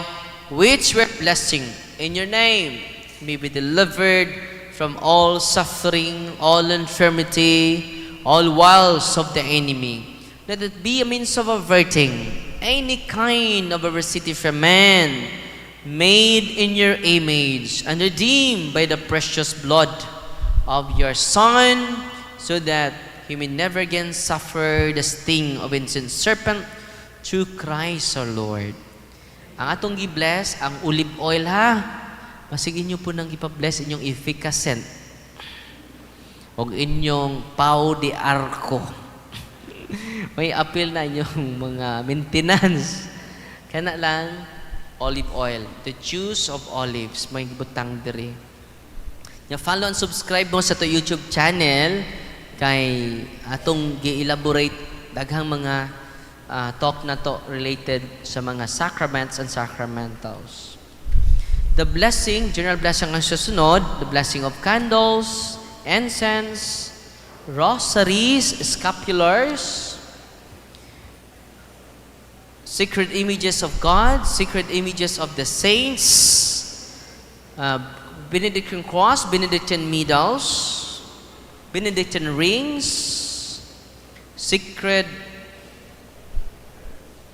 which we're blessing in your name, may be delivered from all suffering, all infirmity, all wiles of the enemy. Let it be a means of averting any kind of adversity from man, made in your image and redeemed by the precious blood of your Son, so that he may never again suffer the sting of ancient serpent, through Christ our Lord. Ang atong gi-bless, ang olive oil ha. Masigin nyo po nang ipa-bless inyong efficacent o inyong pau de arco. May appeal na inyong mga maintenance. Kana lang, olive oil. The juice of olives. May butang diri. Follow and subscribe mo sa to YouTube channel kay atong gi-elaborate daghang mga talk na to related sa mga sacraments and sacramentals. The blessing, general blessing ang susunod, the blessing of candles, incense, rosaries, scapulars, sacred images of God, sacred images of the saints, Benedictine cross, Benedictine medals, Benedictine rings, sacred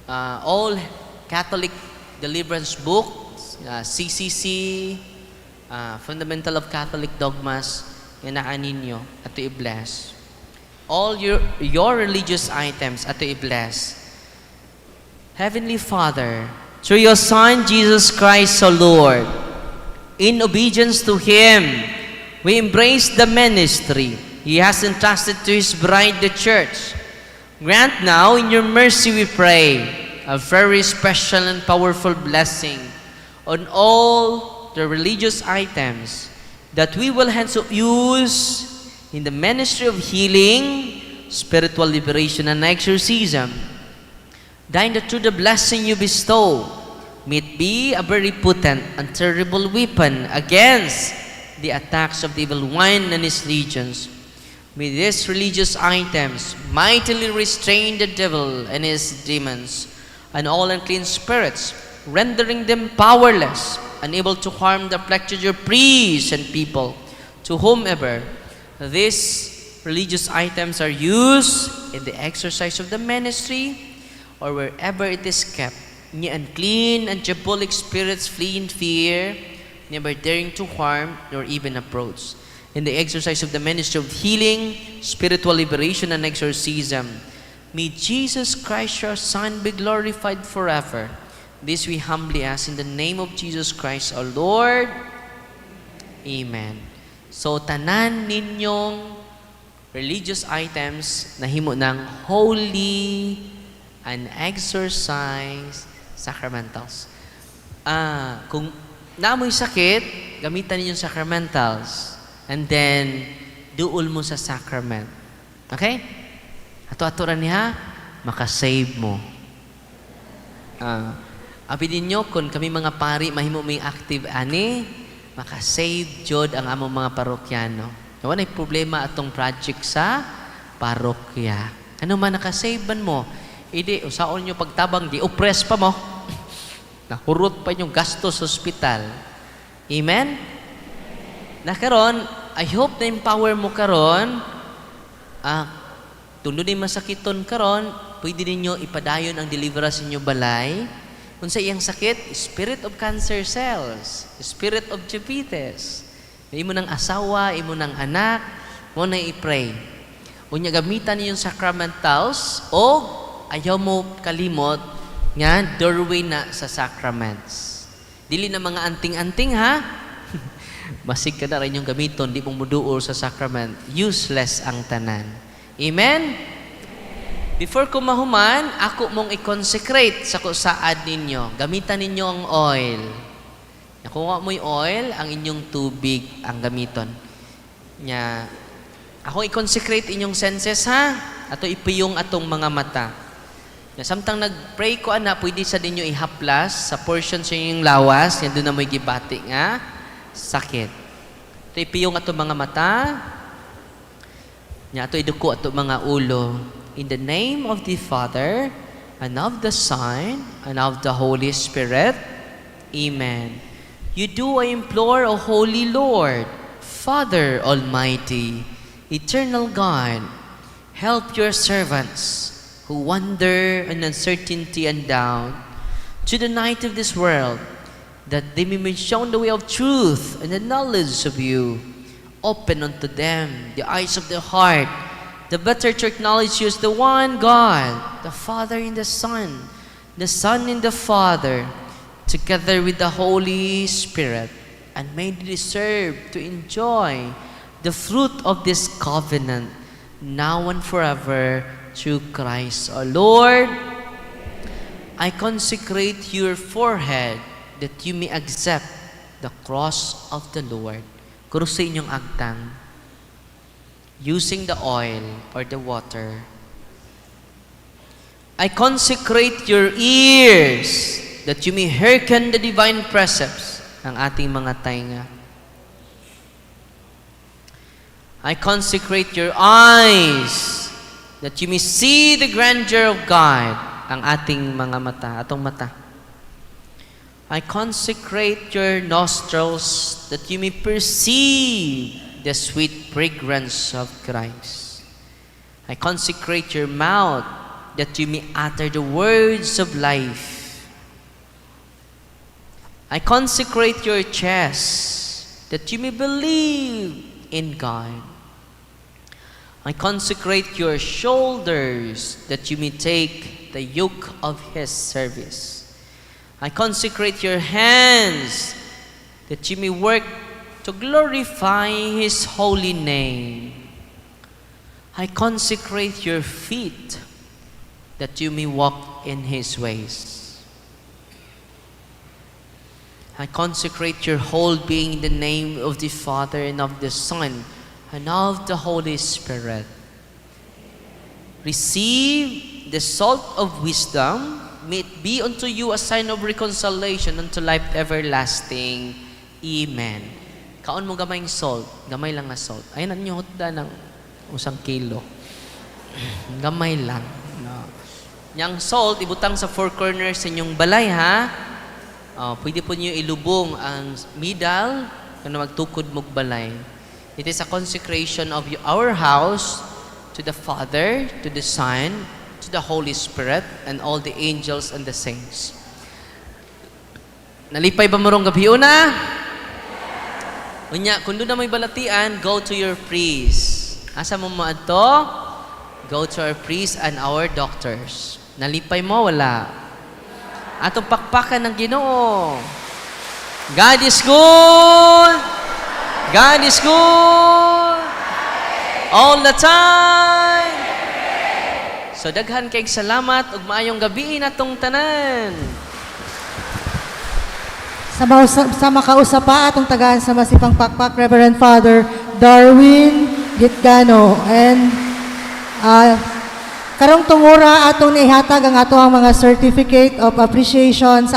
all Catholic deliverance books, CCC, Fundamental of Catholic Dogmas, yan na ninyo, ato i-bless. All your religious items, ato i-bless. Heavenly Father, through your Son, Jesus Christ, O Lord. In obedience to Him, we embrace the ministry He has entrusted to His bride, the church. Grant now, in your mercy we pray, a very special and powerful blessing on all the religious items that we will hence use in the ministry of healing, spiritual liberation, and exorcism. Thine that through the blessing you bestow, may it be a very potent and terrible weapon against the attacks of the evil one and his legions. May these religious items mightily restrain the devil and his demons and all unclean spirits, rendering them powerless, unable to harm the afflicted your priests and people, to whomever these religious items are used in the exercise of the ministry or wherever it is kept. Ni unclean and diabolic spirits flee in fear, never daring to harm nor even approach. In the exercise of the ministry of healing, spiritual liberation, and exorcism, may Jesus Christ, your Son, be glorified forever. This we humbly ask in the name of Jesus Christ, our Lord. Amen. So, tanan ninyong religious items na himo ng holy and exorcise sacramentals. Kung namoy sakit, gamitan ninyong sacramentals. And then, duol mo sa sacrament. Okay? Ato-ato ran niya, makasave mo. Abidin nyo, kung kami mga pari, mahimo may active ani, makasave jod ang among mga parokyano. Nawa na'y problema atong project sa parokya. Ano man nakasave man mo? Hindi, usaon nyo pagtabang, di oppress pa mo. Nahurot pa yung gastos sa hospital. Amen? Na karon, I hope na empower mo karon, tundod din masakiton karon, pwede ninyo ipadayon ang deliverance inyo balay. Kung sa iyang sakit, spirit of cancer cells, spirit of diabetes, imo ng asawa, imo ng anak, mo na i-pray. Unya gamitan niyo yung sacramentals o ayaw mo kalimot nga doorway na sa sacraments. Dili na mga anting-anting ha. Masig ka na rin yung gamiton, di mong muduol sa sacrament. Useless ang tanan. Amen? Before ko mahuman, ako mong i-consecrate sa kusaad ninyo. Gamitan ninyo ang oil. Nakuha mo yung oil, ang inyong tubig ang gamiton. Ako i-consecrate inyong senses ha. Ato ipiyong atong mga mata. Samtang nag-pray ko ana, pwede sa ninyo ihaplas sa portion sa inyong lawas, yan doon na mo'y gibati nga. Sakit. Ito ipiyong ato mga mata. Ito iduko ato mga ulo. In the name of the Father, and of the Son, and of the Holy Spirit. Amen. You do, I implore, O Holy Lord, Father Almighty, Eternal God, help your servants who wander in uncertainty and doubt to the night of this world, that they may be shown the way of truth and the knowledge of you. Open unto them the eyes of their heart, the better to acknowledge you as the one God, the Father in the Son in the Father, together with the Holy Spirit, and may they deserve to enjoy the fruit of this covenant, now and forever, through Christ our Lord. I consecrate your forehead, that you may accept the cross of the Lord. Krus sa inyong agtang, using the oil or the water. I consecrate your ears, that you may hearken the divine precepts ng ating mga tainga. I consecrate your eyes, that you may see the grandeur of God, ang ating mga mata, atong mata. I consecrate your nostrils, that you may perceive the sweet fragrance of Christ. I consecrate your mouth, that you may utter the words of life. I consecrate your chest, that you may believe in God. I consecrate your shoulders, that you may take the yoke of His service. I consecrate your hands that you may work to glorify His holy name. I consecrate your feet that you may walk in His ways. I consecrate your whole being in the name of the Father and of the Son and of the Holy Spirit. Receive the salt of wisdom. May it be unto you a sign of reconciliation unto life everlasting. Amen. Kaon mo gamay ng salt. Gamay lang na salt. Ayun na niyo hotda ng 1 kilo. Gamay lang. No. Yang salt, ibutang sa four corners sa inyong balay, ha? Pwede po niyo ilubong ang middle kung magtukod mong balay. It is a consecration of our house to the Father, to the Son, to the Holy Spirit, and all the angels and the saints. Nalipay ba marong gabi na? Unya, kung doon na may balatian, go to your priest. Asa mo to? Go to our priest and our doctors. Nalipay mo, wala. Atong pakpakan ng Ginoo. God is good. God is good. All the time. So daghan kayong salamat ug maayong gabi natong tanan. Sa makausapa atong tagaan sa masipang pakpak, Reverend Father Darwin Gitgano. And karong tungura atong nihatag ang ato ang mga certificate of appreciation sa